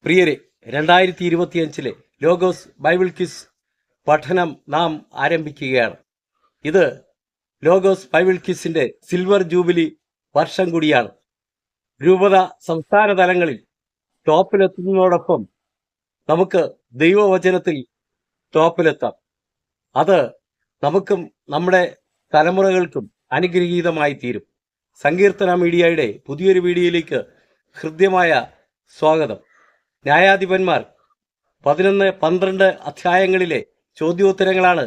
പ്രിയരെ, 2025 logos Bible quiz പഠനം നാം ആരംഭിക്കുകയാണ്. ഇത് ലോഗോസ് ബൈബിൾ ക്വിസിന്റെ സിൽവർ ജൂബിലി വർഷം കൂടിയാണ്. രൂപത സംസ്ഥാന തലങ്ങളിൽ ടോപ്പിലെത്തുന്നതോടൊപ്പം നമുക്ക് ദൈവവചനത്തിൽ ടോപ്പിലെത്താം. അത് നമുക്കും നമ്മുടെ തലമുറകൾക്കും അനുഗ്രഹീതമായി തീരും. സങ്കീർത്തന മീഡിയയുടെ പുതിയൊരു വീഡിയോയിലേക്ക് ഹൃദ്യമായ സ്വാഗതം. ന്യായാധിപന്മാർ 11, 12 അധ്യായങ്ങളിലെ ചോദ്യോത്തരങ്ങളാണ്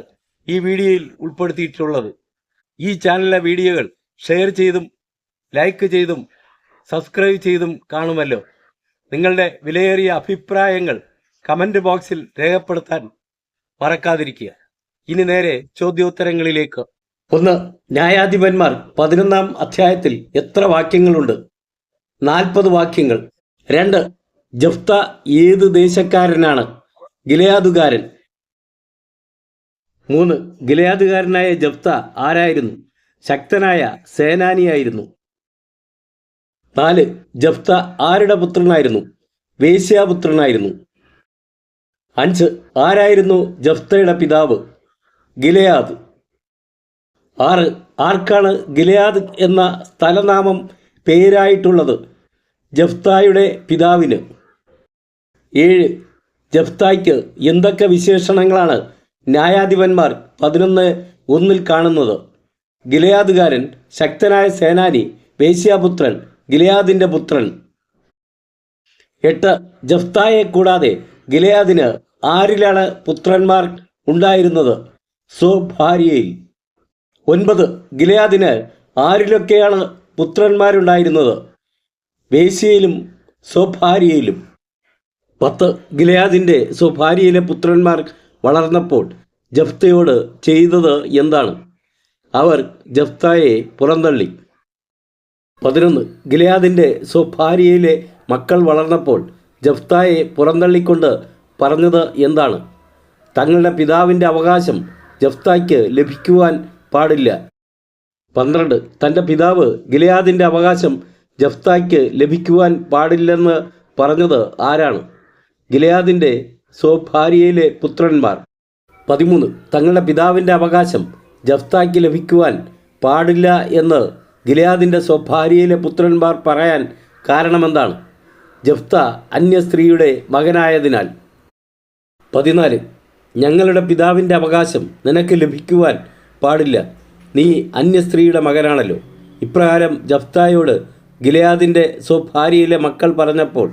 ഈ വീഡിയോയിൽ ഉൾപ്പെടുത്തിയിട്ടുള്ളത്. ഈ ചാനലിലെ വീഡിയോകൾ ഷെയർ ചെയ്തും ലൈക്ക് ചെയ്തും സബ്സ്ക്രൈബ് ചെയ്തും കാണുമല്ലോ. നിങ്ങളുടെ വിലയേറിയ അഭിപ്രായങ്ങൾ കമന്റ് ബോക്സിൽ രേഖപ്പെടുത്താൻ മറക്കാതിരിക്കുക. ഇനി നേരെ ചോദ്യോത്തരങ്ങളിലേക്ക്. 1. ന്യായാധിപന്മാർ 11-ാം അധ്യായത്തിൽ എത്ര വാക്യങ്ങളുണ്ട്? 40 വാക്യങ്ങൾ. 2. ജഫ്ത ഏത് ദേശക്കാരനാണ്? ഗിലെയാദുകാരൻ. 3. ഗിലെയാദുകാരനായ ജഫ്ത ആരായിരുന്നു? ശക്തനായ സേനാനിയായിരുന്നു. 4. ജഫ്ത ആരുടെ പുത്രനായിരുന്നു? വേശ്യാപുത്രനായിരുന്നു. 5. ആരായിരുന്നു ജഫ്തയുടെ പിതാവ്? ഗിലെയാദ്. 6. ആർക്കാണ് ഗിലെയാദ് എന്ന സ്ഥലനാമം പേരായിട്ടുള്ളത്? ജഫ്തായുടെ പിതാവിന്. 7. ജഫ്തായ്ക്ക് എന്തൊക്കെ വിശേഷണങ്ങളാണ് ന്യായാധിപന്മാർ 11:1 കാണുന്നത്? ഗിലെയാദുകാരൻ, ശക്തനായ സേനാനി, വേശ്യാപുത്രൻ, ഗിലെയാദിന്റെ പുത്രൻ. 8. ജഫ്തായെ കൂടാതെ ഗിലെയാദിന് ആരിലാണ് പുത്രന്മാർ ഉണ്ടായിരുന്നത്? സ്വഭാര്യയിൽ. 9. ഗിലെയാദിന് ആരിലൊക്കെയാണ് പുത്രന്മാരുണ്ടായിരുന്നത്? വേശ്യയിലും സ്വഭാര്യയിലും. 10. ഗിലെയാദിന്റെ സ്വഭാര്യയിലെ പുത്രന്മാർ വളർന്നപ്പോൾ ജഫ്തയോട് ചെയ്തത് എന്താണ്? അവർ ജഫ്തായെ പുറന്തള്ളി. 11. ഗിലെയാദിന്റെ സ്വഭാര്യയിലെ മക്കൾ വളർന്നപ്പോൾ ജഫ്തായെ പുറന്തള്ളിക്കൊണ്ട് പറഞ്ഞത് എന്താണ്? തങ്ങളുടെ പിതാവിൻ്റെ അവകാശം ജഫ്തായ്ക്ക് ലഭിക്കുവാൻ പാടില്ല. 12. തൻ്റെ പിതാവ് ഗിലെയാദിന്റെ അവകാശം ജഫ്തായ്ക്ക് ലഭിക്കുവാൻ പാടില്ലെന്ന് പറഞ്ഞത് ആരാണ്? ഗിലെയാദിന്റെ സ്വഭാര്യയിലെ പുത്രന്മാർ. 13. തങ്ങളുടെ പിതാവിൻ്റെ അവകാശം ജഫ്തായ്ക്ക് ലഭിക്കുവാൻ പാടില്ല എന്ന് ഗിലെയാദിന്റെ സ്വഭാര്യയിലെ പുത്രന്മാർ പറയാൻ കാരണമെന്താണ്? ജഫ്ത അന്യസ്ത്രീയുടെ മകനായതിനാൽ. 14. ഞങ്ങളുടെ പിതാവിൻ്റെ അവകാശം നിനക്ക് ലഭിക്കുവാൻ പാടില്ല, നീ അന്യസ്ത്രീയുടെ മകനാണല്ലോ. ഇപ്രകാരം ജഫ്തായോട് ഗിലെയാദിന്റെ സ്വഭാര്യയിലെ മക്കൾ പറഞ്ഞപ്പോൾ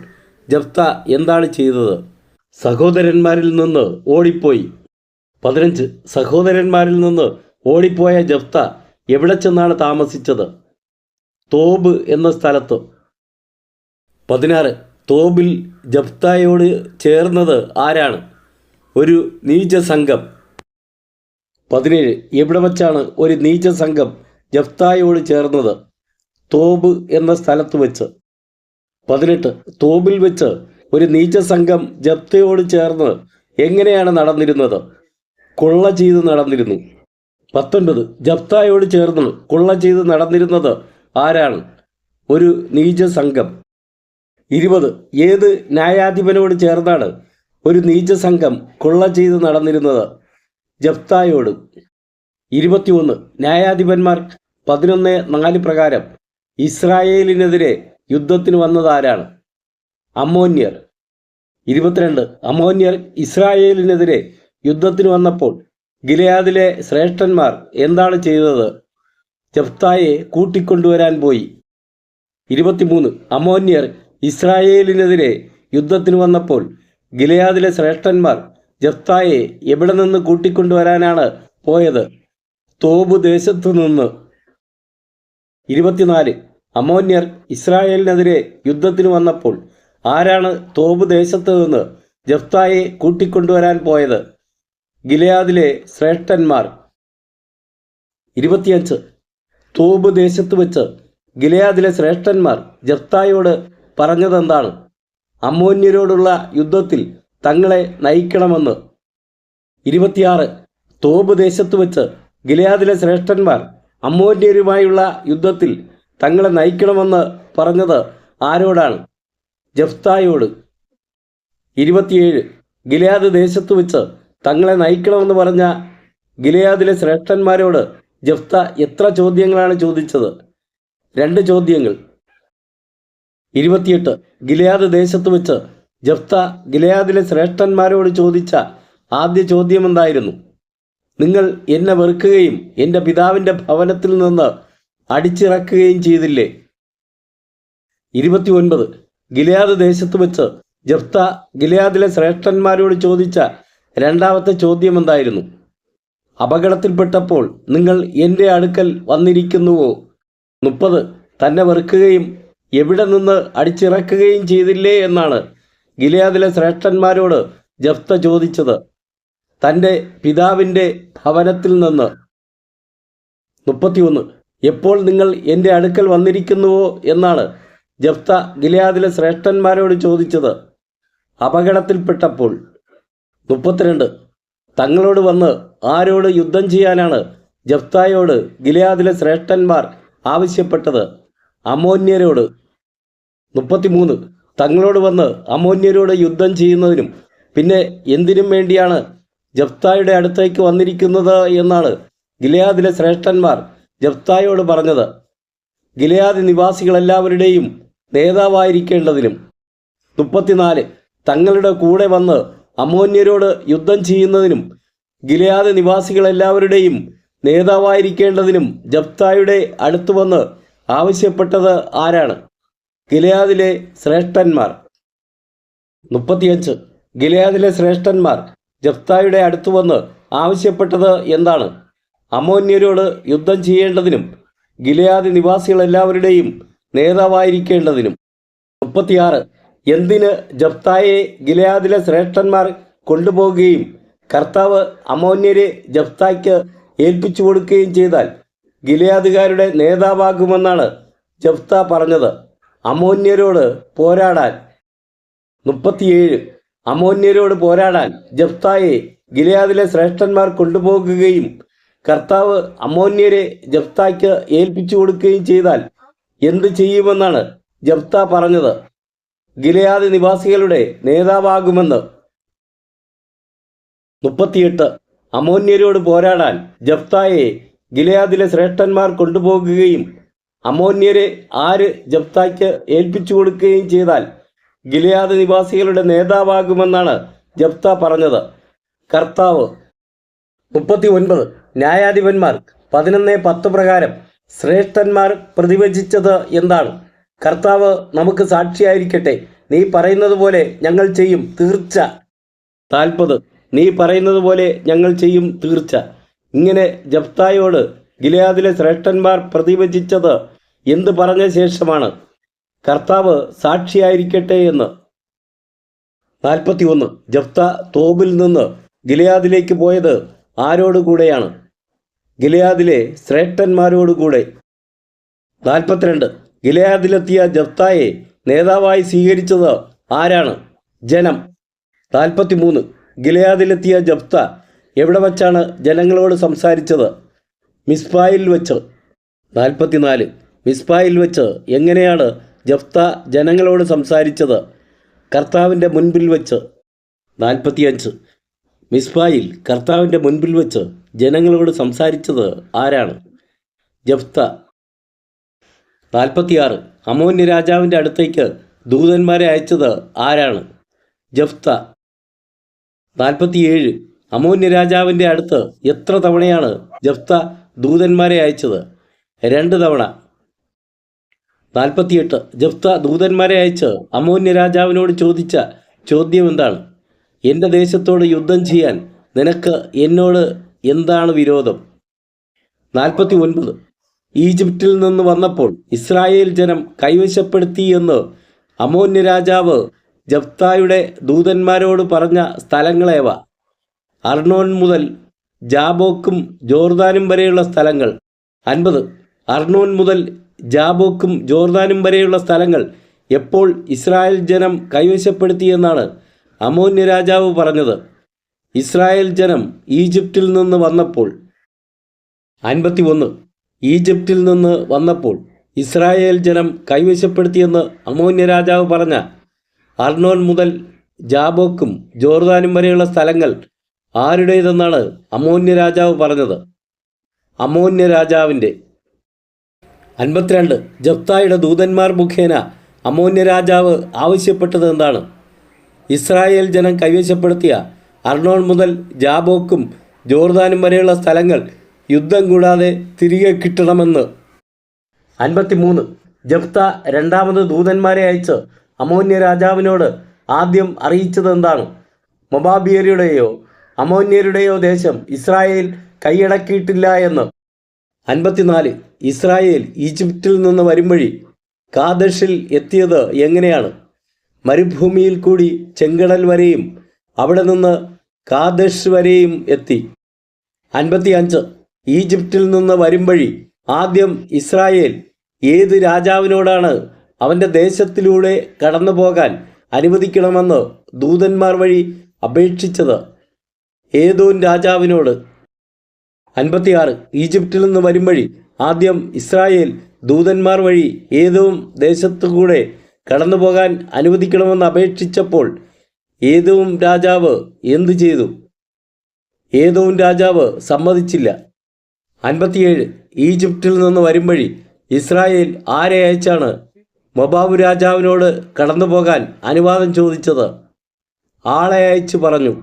ജഫ്ത എന്താണ് ചെയ്തത്? സഹോദരന്മാരിൽ നിന്ന് ഓടിപ്പോയി. 15. സഹോദരന്മാരിൽ നിന്ന് ഓടിപ്പോയ ജഫ്ത എവിടെ ചെന്നാണ് താമസിച്ചത്? തോബ് എന്ന സ്ഥലത്ത്. 16. തോബിൽ ജഫ്തായോട് ചേർന്നത് ആരാണ്? ഒരു നീചസംഘം. 17. എവിടെ വച്ചാണ് ഒരു നീചസംഘം ജഫ്തായോട് ചേർന്നത്? തോബ് എന്ന സ്ഥലത്ത് വെച്ച്. 18. തോബിൽ വെച്ച് ഒരു നീചസംഘം ജഫ്തയോട് ചേർന്ന് എങ്ങനെയാണ് നടന്നിരുന്നത്? കൊള്ള ചെയ്ത് നടന്നിരുന്നു. 19. ജഫ്തായോട് ചേർന്ന് കൊള്ള ചെയ്ത് നടന്നിരുന്നത് ആരാണ്? ഒരു നീചസംഘം. 20. ഏത് ന്യായാധിപനോട് ചേർന്നാണ് ഒരു നീചസംഘം കൊള്ള ചെയ്ത് നടന്നിരുന്നത്? ജഫ്തായോട്. 21. ന്യായാധിപന്മാർ 11:4 പ്രകാരം ഇസ്രായേലിനെതിരെ യുദ്ധത്തിന് വന്നത് ആരാണ്? അമ്മോന്യർ. 22. അമ്മോന്യർ ഇസ്രായേലിനെതിരെ യുദ്ധത്തിന് വന്നപ്പോൾ ഗിലെയാദിലെ ശ്രേഷ്ഠന്മാർ എന്താണ് ചെയ്തത്? ജഫ്തായെ കൂട്ടിക്കൊണ്ടുവരാൻ പോയി. 23. അമ്മോന്യർ ഇസ്രായേലിനെതിരെ യുദ്ധത്തിന് വന്നപ്പോൾ ഗിലെയാദിലെ ശ്രേഷ്ഠന്മാർ ജഫ്തായെ എവിടെ നിന്ന് കൂട്ടിക്കൊണ്ടുവരാനാണ് പോയത്? തോബ് ദേശത്തു നിന്ന്. 24. അമ്മോന്യർ ഇസ്രായേലിനെതിരെ യുദ്ധത്തിന് വന്നപ്പോൾ ആരാണ് തോബ് ദേശത്ത് നിന്ന് ജഫ്തായെ കൂട്ടിക്കൊണ്ടുവരാൻ പോയത്? ഗിലെയാദിലെ ശ്രേഷ്ഠന്മാർ. 25. തോബ് ദേശത്ത് വെച്ച് ഗിലെയാദിലെ ശ്രേഷ്ഠന്മാർ ജഫ്തായോട് പറഞ്ഞതെന്താണ്? അമ്മോന്യരോടുള്ള യുദ്ധത്തിൽ തങ്ങളെ നയിക്കണമെന്ന്. 26. തോബ് ദേശത്ത് വെച്ച് ഗിലെയാദിലെ ശ്രേഷ്ഠന്മാർ അമ്മോന്യരുമായുള്ള യുദ്ധത്തിൽ തങ്ങളെ നയിക്കണമെന്ന് പറഞ്ഞത് ആരോടാണ്? ജഫ്തായോട്. 27 ഗിലെയാദ് ദേശത്ത് വെച്ച് തങ്ങളെ നയിക്കണമെന്ന് പറഞ്ഞ ഗിലെയാദിലെ ശ്രേഷ്ഠന്മാരോട് ജെഫ്ത എത്ര ചോദ്യങ്ങളാണ് ചോദിച്ചത്? 2 ചോദ്യങ്ങൾ. 28 ഗിലെയാദ് ദേശത്ത് വെച്ച് ജെഫ്ത ഗിലെയാദിലെ ശ്രേഷ്ഠന്മാരോട് ചോദിച്ച ആദ്യ ചോദ്യം എന്തായിരുന്നു? നിങ്ങൾ എന്നെ വെറുക്കുകയും എൻ്റെ പിതാവിൻ്റെ ഭവനത്തിൽ നിന്ന് അടിച്ചിറക്കുകയും ചെയ്തില്ലേ? 29 ഗിലെയാദ് ദേശത്ത് വെച്ച് ജെഫ്ത ഗിലെയാദിലെ ശ്രേഷ്ഠന്മാരോട് ചോദിച്ച രണ്ടാമത്തെ ചോദ്യം എന്തായിരുന്നു? അപകടത്തിൽപ്പെട്ടപ്പോൾ നിങ്ങൾ എൻ്റെ അടുക്കൽ വന്നിരിക്കുന്നുവോ? 30 തന്നെ വെറുക്കുകയും എവിടെ നിന്ന് അടിച്ചിറക്കുകയും ചെയ്തില്ലേ എന്നാണ് ഗിലെയാദിലെ ശ്രേഷ്ഠന്മാരോട് ജെഫ്ത ചോദിച്ചത്. തൻ്റെ പിതാവിൻ്റെ ഭവനത്തിൽ നിന്ന്. 31 എപ്പോൾ നിങ്ങൾ എൻ്റെ അടുക്കൽ വന്നിരിക്കുന്നുവോ എന്നാണ് ജെഫ്ത ഗിലെയാദിലെ ശ്രേഷ്ഠന്മാരോട് ചോദിച്ചത്. അപകടത്തിൽപ്പെട്ടപ്പോൾ. 32 തങ്ങളോട് വന്ന് ആരോട് യുദ്ധം ചെയ്യാനാണ് ജെഫ്തായോട് ഗിലെയാദിലെ ശ്രേഷ്ഠന്മാർ ആവശ്യപ്പെട്ടത്? അമ്മോന്യരോട്. 33 തങ്ങളോട് വന്ന് അമ്മോന്യരോട് യുദ്ധം ചെയ്യുന്നതിനും പിന്നെ എന്തിനും വേണ്ടിയാണ് ജെഫ്തായുടെ അടുത്തേക്ക് വന്നിരിക്കുന്നത് എന്നാണ് ഗിലെയാദിലെ ശ്രേഷ്ഠന്മാർ ജെഫ്തായോട് പറഞ്ഞത്. ഗിലെയാദ് നിവാസികളെല്ലാവരുടെയും നേതാവായിരിക്കേണ്ടതിനും. 34 തങ്ങളുടെ കൂടെ വന്ന് അമ്മോന്യരോട് യുദ്ധം ചെയ്യുന്നതിനും ഗിലെയാദ് നിവാസികളെല്ലാവരുടെയും നേതാവായിരിക്കേണ്ടതിനും ജെഫ്തായുടെ അടുത്ത് വന്ന് ആവശ്യപ്പെട്ടത് ആരാണ്? ഗിലെയാദിലെ ശ്രേഷ്ഠന്മാർ. 35 ഗിലെയാദിലെ ശ്രേഷ്ഠന്മാർ ജെഫ്തായുടെ അടുത്ത് വന്ന് ആവശ്യപ്പെട്ടത് എന്താണ്? അമ്മോന്യരോട് യുദ്ധം ചെയ്യേണ്ടതിനും ഗിലെയാദ് നിവാസികളെല്ലാവരുടെയും നേതാവായിരിക്കേണ്ടതിനും. 36 എന്തിന് ജെഫ്തായെ ഗിലെയാദിലെ ശ്രേഷ്ഠന്മാർ കൊണ്ടുപോകുകയും കർത്താവ് അമ്മോന്യരെ ജെഫ്തായ്ക്ക് ഏൽപ്പിച്ചു കൊടുക്കുകയും ചെയ്താൽ ഗിലെയാദുകാരുടെ നേതാവാകുമെന്നാണ് ജെഫ്ത പറഞ്ഞത്? അമ്മോന്യരോട് പോരാടാൻ. 37 അമ്മോന്യരോട് പോരാടാൻ ജെഫ്തായെ ഗിലെയാദിലെ ശ്രേഷ്ഠന്മാർ കൊണ്ടുപോകുകയും കർത്താവ് അമ്മോന്യരെ ജെഫ്തായ്ക്ക് ഏൽപ്പിച്ചു കൊടുക്കുകയും ചെയ്താൽ എന്ത് ചെയ്യുമെന്നാണ് ജെഫ്ത പറഞ്ഞത്? ഗിലെയാദ് നിവാസികളുടെ നേതാവാകുമെന്ന്. 38 അമ്മോന്യരോട് പോരാടാൻ ജെഫ്തായെ ഗിലെയാദിലെ ശ്രേഷ്ഠന്മാർ കൊണ്ടുപോകുകയും അമ്മോന്യരെ ആര് ജെഫ്തായ്ക്ക് ഏൽപ്പിച്ചു കൊടുക്കുകയും ചെയ്താൽ ഗിലെയാദ് നിവാസികളുടെ നേതാവാകുമെന്നാണ് ജെഫ്ത പറഞ്ഞത്? കർത്താവ്. 39 ന്യായാധിപന്മാർ 11:10 പ്രകാരം ശ്രേഷ്ഠന്മാർ പ്രതിവചിച്ചത് എന്താണ്? കർത്താവ് നമുക്ക് സാക്ഷിയായിരിക്കട്ടെ, നീ പറയുന്നത് പോലെ ഞങ്ങൾ ചെയ്യും തീർച്ച. 40 നീ പറയുന്നത് പോലെ ഞങ്ങൾ ചെയ്യും തീർച്ച. ഇങ്ങനെ ജെഫ്തായോട് ഗിലെയാദിലെ ശ്രേഷ്ഠന്മാർ പ്രതിവചിച്ചത് എന്ത് പറഞ്ഞ ശേഷമാണ് കർത്താവ് സാക്ഷിയായിരിക്കട്ടെ എന്ന്? 41 ജെഫ്ത തോബിൽ നിന്ന് ഗിലെയാദിലേക്ക് പോയത് ആരോടുകൂടെയാണ്? ഗിലെയാദിലെ ശ്രേഷ്ഠന്മാരോടുകൂടെ. 42 ഗിലെയാദിലെത്തിയ ജെഫ്തായെ നേതാവായി സ്വീകരിച്ചത് ആരാണ്? ജനം. 43 ഗിലെയാദിലെത്തിയ ജെഫ്ത എവിടെ വച്ചാണ് ജനങ്ങളോട് സംസാരിച്ചത്? മിസ്പായിൽ വെച്ച്. 44 മിസ്പായിൽ വെച്ച് എങ്ങനെയാണ് ജെഫ്ത ജനങ്ങളോട് സംസാരിച്ചത്? കർത്താവിൻ്റെ മുൻപിൽ വെച്ച്. 45 മിസ്പായിൽ കർത്താവിൻ്റെ മുൻപിൽ വെച്ച് ജനങ്ങളോട് സംസാരിച്ചത് ആരാണ്? ജെഫ്ത. 46 അമ്മോന്യ രാജാവിൻ്റെ അടുത്തേക്ക് ദൂതന്മാരെ അയച്ചത് ആരാണ്? ജെഫ്ത. 47 അമ്മോന്യ രാജാവിൻ്റെ അടുത്ത് എത്ര തവണയാണ് ജെഫ്ത ദൂതന്മാരെ അയച്ചത്? 2 തവണ. 48 ജെഫ്ത ദൂതന്മാരെ അയച്ച് അമ്മോന്യ രാജാവിനോട് ചോദിച്ച ചോദ്യം എന്താണ്? എൻ്റെ ദേശത്തോട് യുദ്ധം ചെയ്യാൻ നിനക്ക് എന്നോട് എന്താണ് വിരോധം? 49 ഈജിപ്തിൽ നിന്ന് വന്നപ്പോൾ ഇസ്രായേൽ ജനം കൈവശപ്പെടുത്തി എന്ന് അമ്മോന്യ രാജാവ് ജെഫ്തായുടെ ദൂതന്മാരോട് പറഞ്ഞ സ്ഥലങ്ങളേവ? അർണോൻ മുതൽ ജാബോക്കും ജോർദാനും വരെയുള്ള സ്ഥലങ്ങൾ. 50 അർണോൻ മുതൽ ജാബോക്കും ജോർദാനും വരെയുള്ള സ്ഥലങ്ങൾ എപ്പോൾ ഇസ്രായേൽ ജനം കൈവശപ്പെടുത്തിയെന്നാണ് അമ്മോന്യ രാജാവ് പറഞ്ഞത്? ഇസ്രായേൽ ജനം ഈജിപ്തിൽ നിന്ന് വന്നപ്പോൾ. 51 ഈജിപ്തിൽ നിന്ന് വന്നപ്പോൾ ഇസ്രായേൽ ജനം കൈവശപ്പെടുത്തിയെന്ന് അമ്മോന്യ രാജാവ് പറഞ്ഞ അർണോൻ മുതൽ ജാബോക്കും ജോർദാനും വരെയുള്ള സ്ഥലങ്ങൾ ആരുടേതെന്നാണ് അമ്മോന്യ രാജാവ് പറഞ്ഞത്? അമ്മോന്യ രാജാവിൻ്റെ. 52. ജഫ്തായുടെ ദൂതന്മാർ മുഖേന അമ്മോന്യ രാജാവ് ആവശ്യപ്പെട്ടത് എന്താണ്? ഇസ്രായേൽ ജനം കൈവശപ്പെടുത്തിയ അർണോൺ മുതൽ ജാബോക്കും ജോർദാനും വരെയുള്ള സ്ഥലങ്ങൾ യുദ്ധം കൂടാതെ തിരികെ കിട്ടണമെന്ന്. 53. ജഫ്ത രണ്ടാമത് ദൂതന്മാരെ അയച്ച് അമ്മോന്യ രാജാവിനോട് ആദ്യം അറിയിച്ചത് എന്താണ്? മൊബാബിയരുടെയോ അമ്മോന്യരുടെയോ ദേശം ഇസ്രായേൽ കൈയടക്കിയിട്ടില്ല എന്ന്. 54. ഇസ്രായേൽ ഈജിപ്തിൽ നിന്ന് വരും വഴി കാദഷിൽ എത്തിയത് എങ്ങനെയാണ്? മരുഭൂമിയിൽ കൂടി ചെങ്കടൽ വരെയും അവിടെ നിന്ന് കാദഷ് വരെയും എത്തി. 55. ഈജിപ്തിൽ നിന്ന് വരും വഴി ആദ്യം ഇസ്രായേൽ ഏത് രാജാവിനോടാണ് അവൻ്റെ ദേശത്തിലൂടെ കടന്നു പോകാൻ അനുവദിക്കണമെന്ന് ദൂതന്മാർ വഴി അപേക്ഷിച്ചത്? ഏദോം രാജാവിനോട്. 56. ഈജിപ്തിൽ നിന്ന് വരും വഴി ആദ്യം ഇസ്രായേൽ ദൂതന്മാർ വഴി ഏദോം ദേശത്തുകൂടെ കടന്നു പോകാൻ അനുവദിക്കണമെന്ന് അപേക്ഷിച്ചപ്പോൾ ഏദോം രാജാവ് എന്തു ചെയ്തു? ഏദോം രാജാവ് സമ്മതിച്ചില്ല. 57. ഈജിപ്തിൽ നിന്ന് വരും വഴി ഇസ്രായേൽ ആരെ അയച്ചാണ് മൊബാബ് രാജാവിനോട് കടന്നു പോകാൻ അനുവാദം ചോദിച്ചത്? ആളെ അയച്ചു പറഞ്ഞു.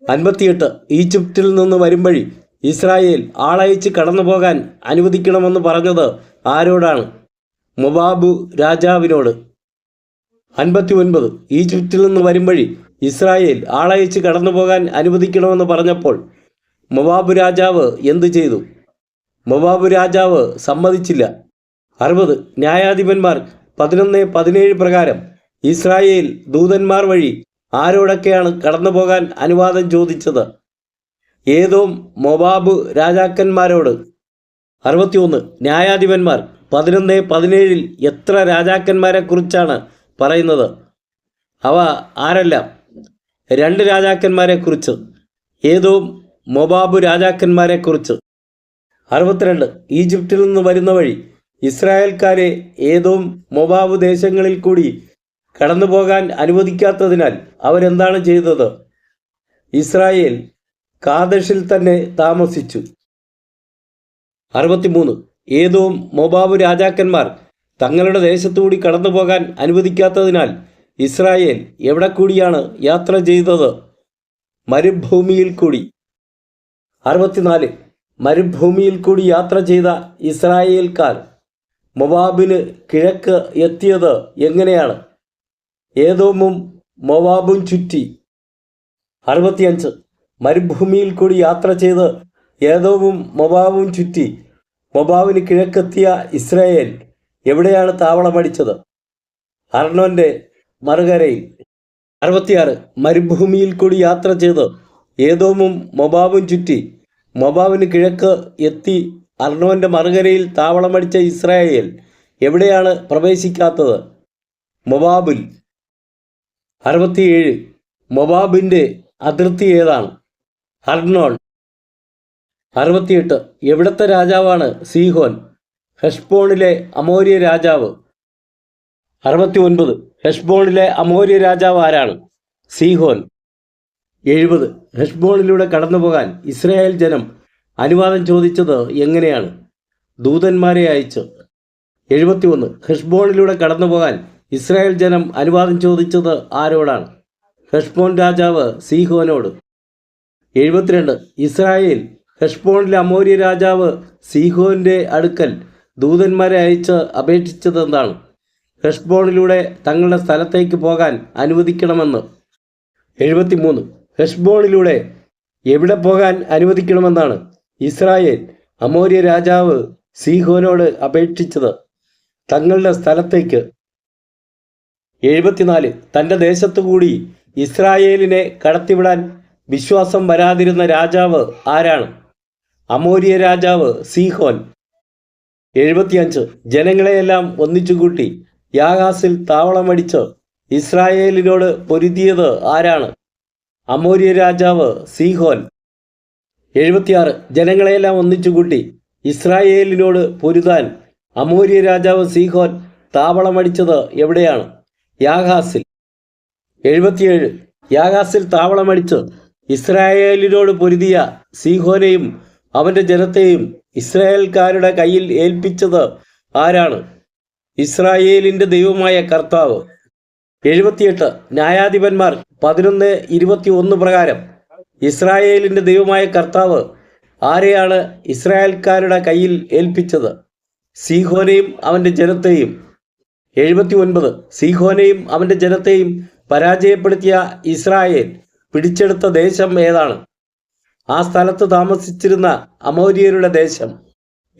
58. ഈജിപ്തിൽ നിന്ന് വരും വഴി ഇസ്രായേൽ ആളയച്ച് കടന്നു പോകാൻ അനുവദിക്കണമെന്ന് പറഞ്ഞത് ആരോടാണ്? മൊബാബ് രാജാവിനോട്. 59. ഈജിപ്തിൽ നിന്ന് വരും വഴി ഇസ്രായേൽ ആളയച്ച് കടന്നു പോകാൻ അനുവദിക്കണമെന്ന് പറഞ്ഞപ്പോൾ മൊബാബ് രാജാവ് എന്തു ചെയ്തു? മൊബാബ് രാജാവ് സമ്മതിച്ചില്ല. 60. ന്യായാധിപന്മാർ 11:17 പ്രകാരം ഇസ്രായേൽ ദൂതന്മാർ വഴി ആരോടൊക്കെയാണ് കടന്നു പോകാൻ അനുവാദം ചോദിച്ചത്? ഏദോം മൊബാബ് രാജാക്കന്മാരോട്. 61. ന്യായാധിപന്മാർ 11:17 എത്ര രാജാക്കന്മാരെക്കുറിച്ചാണ് പറയുന്നത്? അവ ആരെല്ലാം? 2 രാജാക്കന്മാരെക്കുറിച്ച്, ഏദോം മൊബാബ് രാജാക്കന്മാരെക്കുറിച്ച്. 62. ഈജിപ്തിൽ നിന്ന് വരുന്ന വഴി ഇസ്രായേൽക്കാരെ ഏദോം മൊബാബ് ദേശങ്ങളിൽ കൂടി കടന്നു പോകാൻ അനുവദിക്കാത്തതിനാൽ അവരെന്താണ് ചെയ്തത്? ഇസ്രായേൽ കാദഷിൽ തന്നെ താമസിച്ചു. 63. ഏദോം മൊബാബ് രാജാക്കന്മാർ തങ്ങളുടെ ദേശത്തുകൂടി കടന്നു പോകാൻ അനുവദിക്കാത്തതിനാൽ ഇസ്രായേൽ എവിടെ കൂടിയാണ് യാത്ര ചെയ്തത്? മരുഭൂമിയിൽ കൂടി. 64. മരുഭൂമിയിൽ കൂടി യാത്ര ചെയ്ത ഇസ്രായേൽക്കാർ മൊബാബിന് കിഴക്ക് എത്തിയത് എങ്ങനെയാണ്? ഏദോമും മൊബാബും ചുറ്റി. 65. മരുഭൂമിയിൽ കൂടി യാത്ര ചെയ്ത് ഏദോമും മൊബാബും ചുറ്റി മൊബാബിന് കിഴക്കെത്തിയ ഇസ്രായേൽ എവിടെയാണ് താവളമടിച്ചത്? അർണോന്റെ മറുകരയിൽ. 66. മരുഭൂമിയിൽ കൂടി യാത്ര ചെയ്ത് ഏദോമും മൊബാബും ചുറ്റി മൊബാബിന് കിഴക്ക് എത്തി അർണോന്റെ മറുകരയിൽ താവളമടിച്ച ഇസ്രായേൽ എവിടെയാണ് പ്രവേശിക്കാത്തത്? മൊബാബിൽ. 67. മൊബാബിൻ്റെ അതിർത്തി ഏതാണ്? അർണോൺ. 68. എവിടത്തെ രാജാവാണ് സീഹോൻ? ഹെഷ്ബോണിലെ അമോര്യ രാജാവ്. 69. ഹെഷ്ബോണിലെ അമോര്യ രാജാവ് ആരാണ്? സീഹോൻ. 70. ഹെഷ്ബോണിലൂടെ കടന്നു പോകാൻ ഇസ്രായേൽ ജനം അനുവാദം ചോദിച്ചത് എങ്ങനെയാണ്? ദൂതന്മാരെ അയച്ച്. 71. ഹെഷ്ബോണിലൂടെ കടന്നു പോകാൻ ഇസ്രായേൽ ജനം അനുവാദം ചോദിച്ചത് ആരോടാണ്? ഹെഷ്ബോൻ രാജാവ് സീഹോനോട്. 72. ഇസ്രായേൽ ഹെഷ്ബോണിലെ അമോര്യ രാജാവ് സീഹോന്റെ അടുക്കൽ ദൂതന്മാരെ അയച്ച് അപേക്ഷിച്ചത് എന്താണ്? ഹെഷ്ബോണിലൂടെ തങ്ങളുടെ സ്ഥലത്തേക്ക് പോകാൻ അനുവദിക്കണമെന്ന്. 73. ഹെഷ്ബോണിലൂടെ എവിടെ പോകാൻ അനുവദിക്കണമെന്നാണ് ഇസ്രായേൽ അമോര്യ രാജാവ് സീഹോനോട് അപേക്ഷിച്ചത്? തങ്ങളുടെ സ്ഥലത്തേക്ക്. 74. തൻ്റെ ദേശത്തുകൂടി ഇസ്രായേലിനെ കടത്തിവിടാൻ വിശ്വാസം വരാതിരുന്ന രാജാവ് ആരാണ്? അമോര്യ രാജാവ് സീഹോൻ. 75. ജനങ്ങളെയെല്ലാം ഒന്നിച്ചുകൂട്ടി യാഗാസിൽ താവളമടിച്ച് ഇസ്രായേലിനോട് പൊരുതിയത് ആരാണ്? അമോര്യ രാജാവ് സീഹോൻ. 76. ജനങ്ങളെയെല്ലാം ഒന്നിച്ചുകൂട്ടി ഇസ്രായേലിനോട് പൊരുതാൻ അമോര്യ രാജാവ് സീഹോൻ താവളമടിച്ചത് എവിടെയാണ്? യാഗാസിൽ. 77 യാഗാസിൽ താവളമടിച്ച് ഇസ്രായേലിനോട് പൊരുതിയ സീഹോനെയും അവൻ്റെ ജനത്തെയും ഇസ്രായേൽക്കാരുടെ കയ്യിൽ ഏൽപ്പിച്ചത് ആരാണ്? ഇസ്രായേലിൻ്റെ ദൈവമായ കർത്താവ്. 78 ന്യായാധിപന്മാർ 11:21 പ്രകാരം ഇസ്രായേലിൻ്റെ ദൈവമായ കർത്താവ് ആരെയാണ് ഇസ്രായേൽക്കാരുടെ കയ്യിൽ ഏൽപ്പിച്ചത്? സീഹോനെയും അവൻ്റെ ജനത്തെയും. 79 സീഹോനെയും അവൻ്റെ ജനത്തെയും പരാജയപ്പെടുത്തിയ ഇസ്രായേൽ പിടിച്ചെടുത്ത ദേശം ഏതാണ്? ആ സ്ഥലത്ത് താമസിച്ചിരുന്ന അമോര്യരുടെ ദേശം.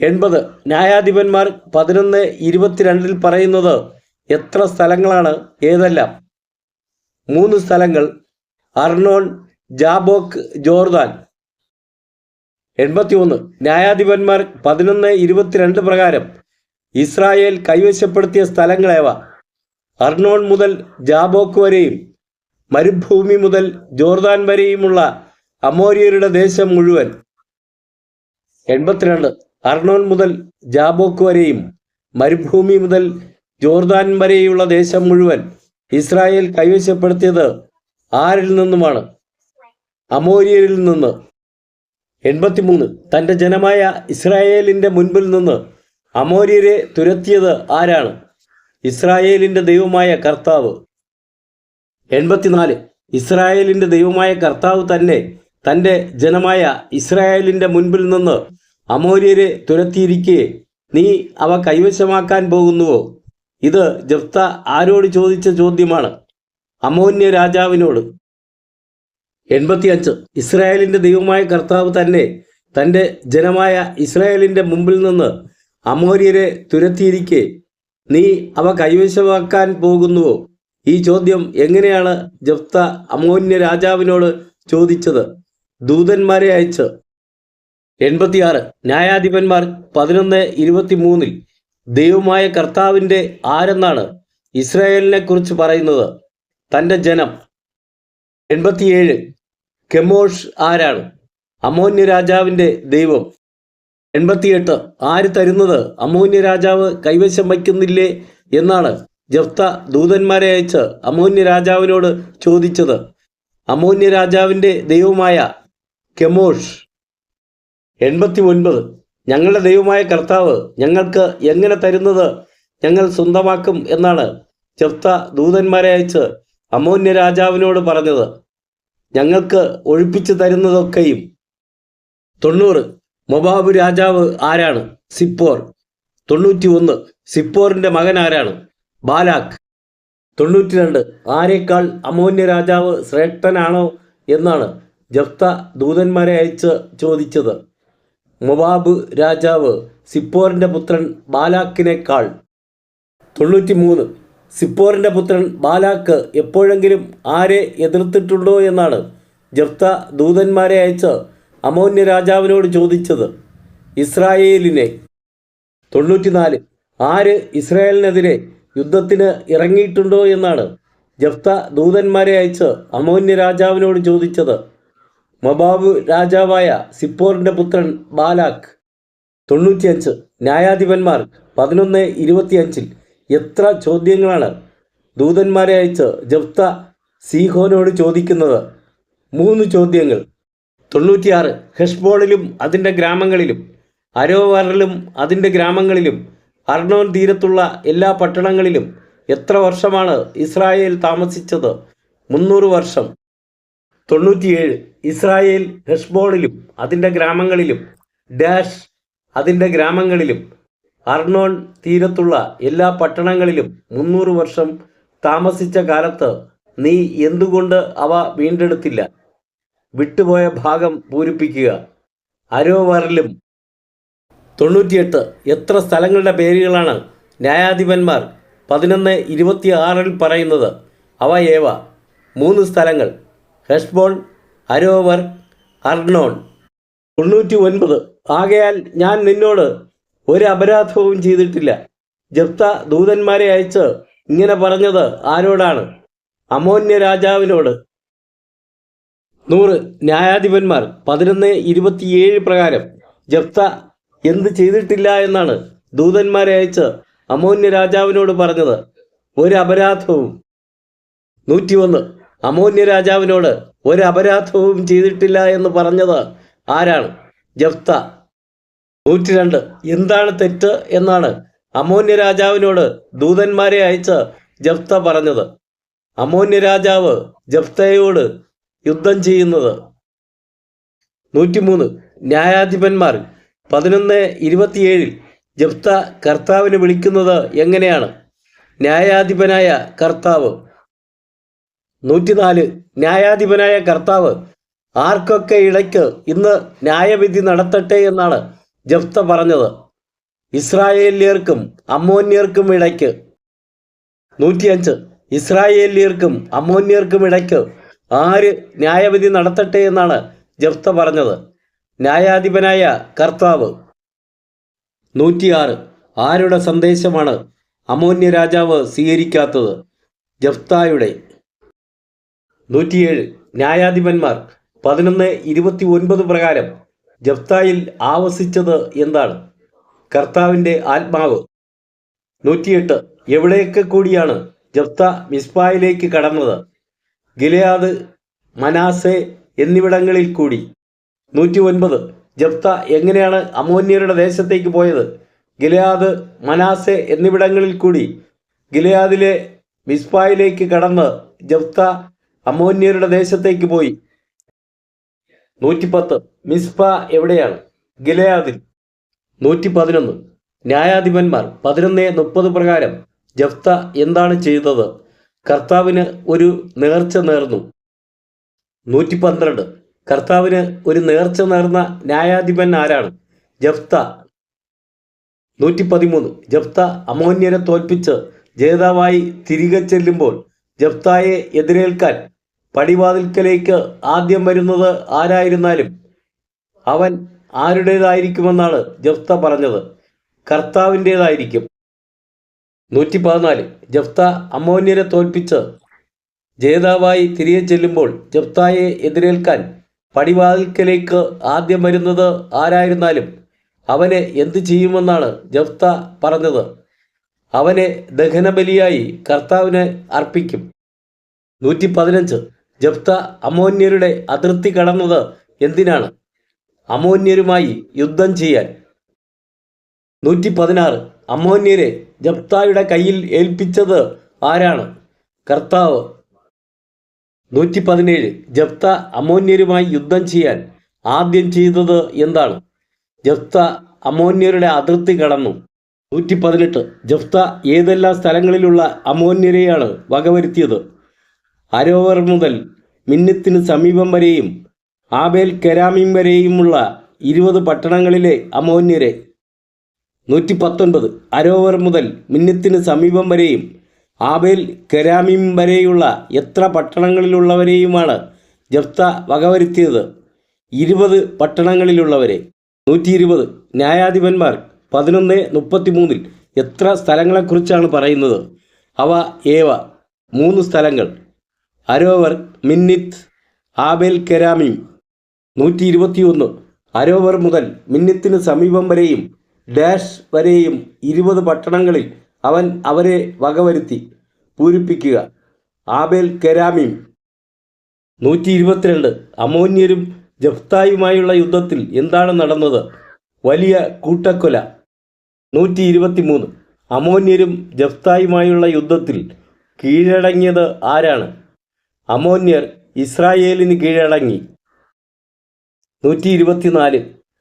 80 ന്യായാധിപന്മാർ 11:22 പറയുന്നത് എത്ര സ്ഥലങ്ങളാണ്? ഏതെല്ലാം? 3 സ്ഥലങ്ങൾ: അർണോൺ, ജാബോക്ക്, ജോർദാൻ. 81 ന്യായാധിപന്മാർ 11:22 പ്രകാരം ഇസ്രായേൽ കൈവശപ്പെടുത്തിയ സ്ഥലങ്ങളേവ? അർണോൺ മുതൽ ജാബോക്ക് വരെയും മരുഭൂമി മുതൽ ജോർദാൻ വരെയുമുള്ള അമോര്യരുടെ ദേശം മുഴുവൻ. 82 അർണോൺ മുതൽ ജാബോക്ക് വരെയും മരുഭൂമി മുതൽ ജോർദാൻ വരെയുള്ള ദേശം മുഴുവൻ ഇസ്രായേൽ കൈവശപ്പെടുത്തിയത് ആരിൽ നിന്നുമാണ്? അമോര്യരിൽ നിന്ന്. 83 തൻ്റെ ജനമായ ഇസ്രായേലിൻ്റെ മുൻപിൽ നിന്ന് അമോര്യരെ തുരത്തിയത് ആരാണ്? ഇസ്രായേലിൻ്റെ ദൈവമായ കർത്താവ്. 84 ഇസ്രായേലിൻ്റെ ദൈവമായ കർത്താവ് തന്നെ തൻ്റെ ജനമായ ഇസ്രായേലിൻ്റെ മുൻപിൽ നിന്ന് അമോര്യരെ തുരത്തിയിരിക്കെ നീ അവ കൈവശമാക്കാൻ പോകുന്നുവോ? ഇത് ജെഫ്ത ആരോട് ചോദിച്ച ചോദ്യമാണ്? അമ്മോന്യ രാജാവിനോട്. 85 ഇസ്രായേലിൻ്റെ ദൈവമായ കർത്താവ് തന്നെ തൻ്റെ ജനമായ ഇസ്രായേലിൻ്റെ മുമ്പിൽ നിന്ന് അമോര്യരെ തുരത്തിയിരിക്കെ നീ അവ കൈവശമാക്കാൻ പോകുന്നുവോ? ഈ ചോദ്യം എങ്ങനെയാണ് ജെഫ്ത അമ്മോന്യ രാജാവിനോട് ചോദിച്ചത്? ദൂതന്മാരെ അയച്ച്. 86 ന്യായാധിപന്മാർ 11:23 ദൈവമായ കർത്താവിൻ്റെ ആരെന്നാണ് ഇസ്രായേലിനെ കുറിച്ച് പറയുന്നത്? തൻ്റെ ജനം. 87 കെമോഷ് ആരാണ്? അമ്മോന്യ രാജാവിൻ്റെ ദൈവം. 88 ആര് തരുന്നത് അമ്മോന്യ രാജാവ് കൈവശം വയ്ക്കുന്നില്ലേ എന്നാണ് ജെഫ്ത ദൂതന്മാരെ അയച്ച് അമ്മോന്യ രാജാവിനോട് ചോദിച്ചത്? അമ്മോന്യ രാജാവിൻ്റെ ദൈവമായ കെമോഷ്. 89 ഞങ്ങളുടെ ദൈവമായ കർത്താവ് ഞങ്ങൾക്ക് എങ്ങനെ തരുന്നത് ഞങ്ങൾ സ്വന്തമാക്കും എന്നാണ് ജെഫ്ത ദൂതന്മാരെ അയച്ച് അമ്മോന്യ രാജാവിനോട് പറഞ്ഞത്. ഞങ്ങൾക്ക് ഒഴിപ്പിച്ചു തരുന്നതൊക്കെയും. 90 മൊബാബ് രാജാവ് ആരാണ്? സിപ്പോർ. 91 സിപ്പോറിൻ്റെ മകൻ ആരാണ്? ബാലാക്ക്. 92 ആരേക്കാൾ അമ്മോന്യ രാജാവ് ശ്രേഷ്ഠനാണോ എന്നാണ് ജെഫ്ത ദൂതന്മാരെ അയച്ച് ചോദിച്ചത്? മൊബാബ് രാജാവ് സിപ്പോറിൻ്റെ പുത്രൻ ബാലാക്കിനേക്കാൾ. 93 സിപ്പോറിൻ്റെ പുത്രൻ ബാലാക്ക് എപ്പോഴെങ്കിലും ആരെ എതിർത്തിട്ടുണ്ടോ എന്നാണ് ജെഫ്ത ദൂതന്മാരെ അയച്ച് അമ്മോന്യ രാജാവിനോട് ചോദിച്ചത്? ഇസ്രായേലിനെ. 94 ആര് ഇസ്രായേലിനെതിരെ യുദ്ധത്തിന് ഇറങ്ങിയിട്ടുണ്ടോ എന്നാണ് ജെഫ്ത ദൂതന്മാരെ അയച്ച് അമ്മോന്യ രാജാവിനോട് ചോദിച്ചത്? മൊബാബ് രാജാവായ സിപ്പോറിൻ്റെ പുത്രൻ ബാലാക്ക്. 95 ന്യായാധിപന്മാർ 11:25 എത്ര ചോദ്യങ്ങളാണ് ദൂതന്മാരെ അയച്ച് ജെഫ്ത സീഹോനോട് ചോദിക്കുന്നത്? 3 ചോദ്യങ്ങൾ. 96 ഹെഷ്ബോണിലും അതിൻ്റെ ഗ്രാമങ്ങളിലും അരോവറിലും അതിൻ്റെ ഗ്രാമങ്ങളിലും അർണോൻ തീരത്തുള്ള എല്ലാ പട്ടണങ്ങളിലും എത്ര വർഷമാണ് ഇസ്രായേൽ താമസിച്ചത്? 300 വർഷം. 97 ഇസ്രായേൽ ഹെഷ്ബോണിലും അതിൻ്റെ ഗ്രാമങ്ങളിലും ഡാഷ് അതിൻ്റെ ഗ്രാമങ്ങളിലും അർണോൻ തീരത്തുള്ള എല്ലാ പട്ടണങ്ങളിലും 300 വർഷം താമസിച്ച കാലത്ത് നീ എന്തുകൊണ്ട് അവ വീണ്ടെടുത്തില്ല? വിട്ടുപോയ ഭാഗം പൂരിപ്പിക്കുക. അരോവറിലും. 98 എത്ര സ്ഥലങ്ങളുടെ പേരുകളാണ് ന്യായാധിപന്മാർ 11:26 പറയുന്നത്? അവ ഏവ? 3 സ്ഥലങ്ങൾ: ഹെഷ്ബോൺ, അരോവർ, അർണോൺ. 99 ആകയാൽ ഞാൻ നിന്നോട് ഒരു അപരാധവും ചെയ്തിട്ടില്ല. ജെഫ്ത ദൂതന്മാരെ അയച്ച് ഇങ്ങനെ പറഞ്ഞത് ആരോടാണ്? അമ്മോന്യ രാജാവിനോട്. 100 ന്യായാധിപന്മാർ 11:27 പ്രകാരം ജെഫ്ത എന്ത് ചെയ്തിട്ടില്ല എന്നാണ് ദൂതന്മാരെ അയച്ച് അമ്മോന്യ രാജാവിനോട് പറഞ്ഞത്? ഒരു അപരാധവും. 101 അമ്മോന്യ രാജാവിനോട് ഒരു അപരാധവും ചെയ്തിട്ടില്ല എന്ന് പറഞ്ഞത് ആരാണ്? ജഫ്ത. 102. എന്താണ് തെറ്റ് എന്നാണ് അമ്മോന്യ രാജാവിനോട് ദൂതന്മാരെ അയച്ച് ജഫ്ത പറഞ്ഞത്? അമ്മോന്യ രാജാവ് ജഫ്തയോട് യുദ്ധം ചെയ്യുന്നത്. 103. ന്യായാധിപന്മാർ 11:27 ജഫ്ത കർത്താവിനെ വിളിക്കുന്നത് എങ്ങനെയാണ്? ന്യായാധിപനായ കർത്താവ്. 104. ന്യായാധിപനായ കർത്താവ് ആർക്കൊക്കെ ഇടയ്ക്ക് ഇന്ന് ന്യായവിധി നടത്തട്ടെ എന്നാണ് ജഫ്ത പറഞ്ഞത്? ഇസ്രായേല്യർക്കും അമ്മോന്യർക്കും ഇടയ്ക്ക്. 105. ഇസ്രായേല്യർക്കും അമ്മോന്യർക്കും ഇടയ്ക്ക് ആര് ന്യായവിധി നടത്തട്ടെ എന്നാണ് ജഫ്ത പറഞ്ഞത്? ന്യായാധിപനായ കർത്താവ്. 106. ആരുടെ സന്ദേശമാണ് അമ്മോന്യ രാജാവ് സ്വീകരിക്കാത്തത്? ജഫ്തായുടെ. 107. ന്യായാധിപന്മാർ 11:29 പ്രകാരം ജഫ്തായിൽ ആവസിച്ചത് എന്താണ്? കർത്താവിൻ്റെ ആത്മാവ്. 108. എവിടെയൊക്കെ കൂടിയാണ് ജഫ്ത മിസ്പായിലേക്ക് കടന്നത്? ഗിലെയാദ്, മനാസെ എന്നിവിടങ്ങളിൽ കൂടി. 109. ജഫ്ത എങ്ങനെയാണ് അമ്മോന്യരുടെ ദേശത്തേക്ക് പോയത്? ഗിലെയാദ്, മനാസെ എന്നിവിടങ്ങളിൽ കൂടി. ഗിലെയാദിലെ മിസ്പായിലേക്ക് കടന്ന് ജഫ്ത അമ്മോന്യരുടെ ദേശത്തേക്ക് പോയി. 110. മിസ്പ എവിടെയാണ്? ഗിലെയാദിൽ. 111. ന്യായാധിപന്മാർ 11:30 പ്രകാരം ജഫ്ത എന്താണ് ചെയ്തത്? കർത്താവിന് ഒരു നേർച്ച നേർന്നു. 112. കർത്താവിന് ഒരു നേർച്ച നേർന്ന ന്യായാധിപൻ ആരാണ്? ജഫ്ത. 113. ജഫ്ത അമ്മോന്യരെ തോൽപ്പിച്ച് ജേതാവായി തിരികെ ചെല്ലുമ്പോൾ ജഫ്തായെ എതിരേൽക്കാൻ പടിവാതിൽക്കലേക്ക് ആദ്യം വരുന്നത് ആരായിരുന്നാലും അവൻ ആരുടേതായിരിക്കുമെന്നാണ് ജഫ്ത പറഞ്ഞത്? കർത്താവിൻ്റേതായിരിക്കും. 114. ജഫ്ത അമ്മോന്യരെ തോൽപ്പിച്ച് ജേതാവായി തിരികെ ചെല്ലുമ്പോൾ ജഫ്തായെ എതിരേൽക്കാൻ പടിവാതിൽക്കലേക്ക് ആദ്യം വരുന്നത് ആരായിരുന്നാലും അവനെ എന്തു ചെയ്യുമെന്നാണ് ജഫ്ത പറഞ്ഞത്? അവനെ ദഹനബലിയായി കർത്താവിന് അർപ്പിക്കും. 115. ജഫ്ത അമ്മോന്യരുടെ അതിർത്തി കടന്നത് എന്തിനാണ്? അമ്മോന്യരുമായി യുദ്ധം ചെയ്യാൻ. 116. അമ്മോന്യരെ ജഫ്തായുടെ കയ്യിൽ ഏൽപ്പിച്ചത് ആരാണ്? കർത്താവ്. 117. ജഫ്ത അമ്മോന്യരുമായി യുദ്ധം ചെയ്യാൻ ആദ്യം ചെയ്തത് എന്താണ്? ജഫ്ത അമ്മോന്യരുടെ അതിർത്തി കടന്നു. 118. ജഫ്ത ഏതെല്ലാം സ്ഥലങ്ങളിലുള്ള അമ്മോന്യരെയാണ് വകവരുത്തിയത്? അരോവർ മുതൽ മിന്നത്തിന് സമീപം വരെയും ആബേൽ കെരാമീം വരെയുമുള്ള 20 പട്ടണങ്ങളിലെ അമ്മോന്യരെ. 119. അരോവർ മുതൽ മിന്നത്തിന് സമീപം വരെയും ആബേൽ കെരാമീം വരെയുള്ള എത്ര പട്ടണങ്ങളിലുള്ളവരെയുമാണ് ജഫ്ത വകവരുത്തിയത്? 20 പട്ടണങ്ങളിലുള്ളവരെ. 120. ന്യായാധിപന്മാർ 11:33 എത്ര സ്ഥലങ്ങളെക്കുറിച്ചാണ് പറയുന്നത്? അവ ഏവ? 3 സ്ഥലങ്ങൾ: അരോവർ, മിന്നിത്ത്, ആബേൽ കെരാമീം. 121. അരോവർ മുതൽ മിന്നിത്തിന് സമീപം വരെയും ഡാഷ് വരെയും 20 പട്ടണങ്ങളിൽ അവൻ അവരെ വകവരുത്തി. പൂരിപ്പിക്കുക. ആബേൽ കെരാമീം. 122. അമ്മോന്യരും ജഫ്തായുമായുള്ള യുദ്ധത്തിൽ എന്താണ് നടന്നത്? വലിയ കൂട്ടക്കൊല. 123. അമ്മോന്യരും ജഫ്തായുമായുള്ള യുദ്ധത്തിൽ കീഴടങ്ങിയത് ആരാണ്? അമ്മോന്യർ ഇസ്രായേലിന് കീഴടങ്ങി. 124.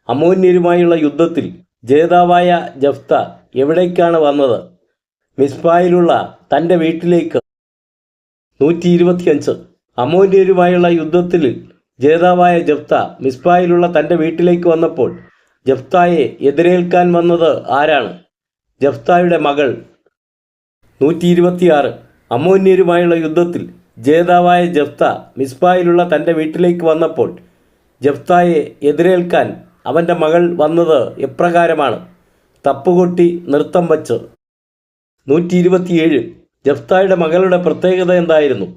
അമ്മോന്യരുമായുള്ള യുദ്ധത്തിൽ ജേതാവായ ജഫ്ത എവിടേക്കാണ് വന്നത്? മിസ്പായിലുള്ള തൻ്റെ വീട്ടിലേക്ക്. 125. അമ്മോന്യരുമായുള്ള യുദ്ധത്തിൽ ജേതാവായ ജഫ്ത മിസ്പായിലുള്ള തൻ്റെ വീട്ടിലേക്ക് വന്നപ്പോൾ ജഫ്തായെ എതിരേൽക്കാൻ വന്നത് ആരാണ്? ജഫ്തായുടെ മകൾ. 126. അമ്മോന്യരുമായുള്ള യുദ്ധത്തിൽ ജേതാവായ ജഫ്ത മിസ്പായിലുള്ള തൻ്റെ വീട്ടിലേക്ക് വന്നപ്പോൾ ജഫ്തായെ എതിരേൽക്കാൻ അവൻ്റെ മകൾ വന്നത് എപ്രകാരമാണ്? തപ്പുകൊട്ടി നൃത്തം വച്ച്. 127. ജഫ്തായുടെ മകളുടെ പ്രത്യേകത എന്തായിരുന്നു?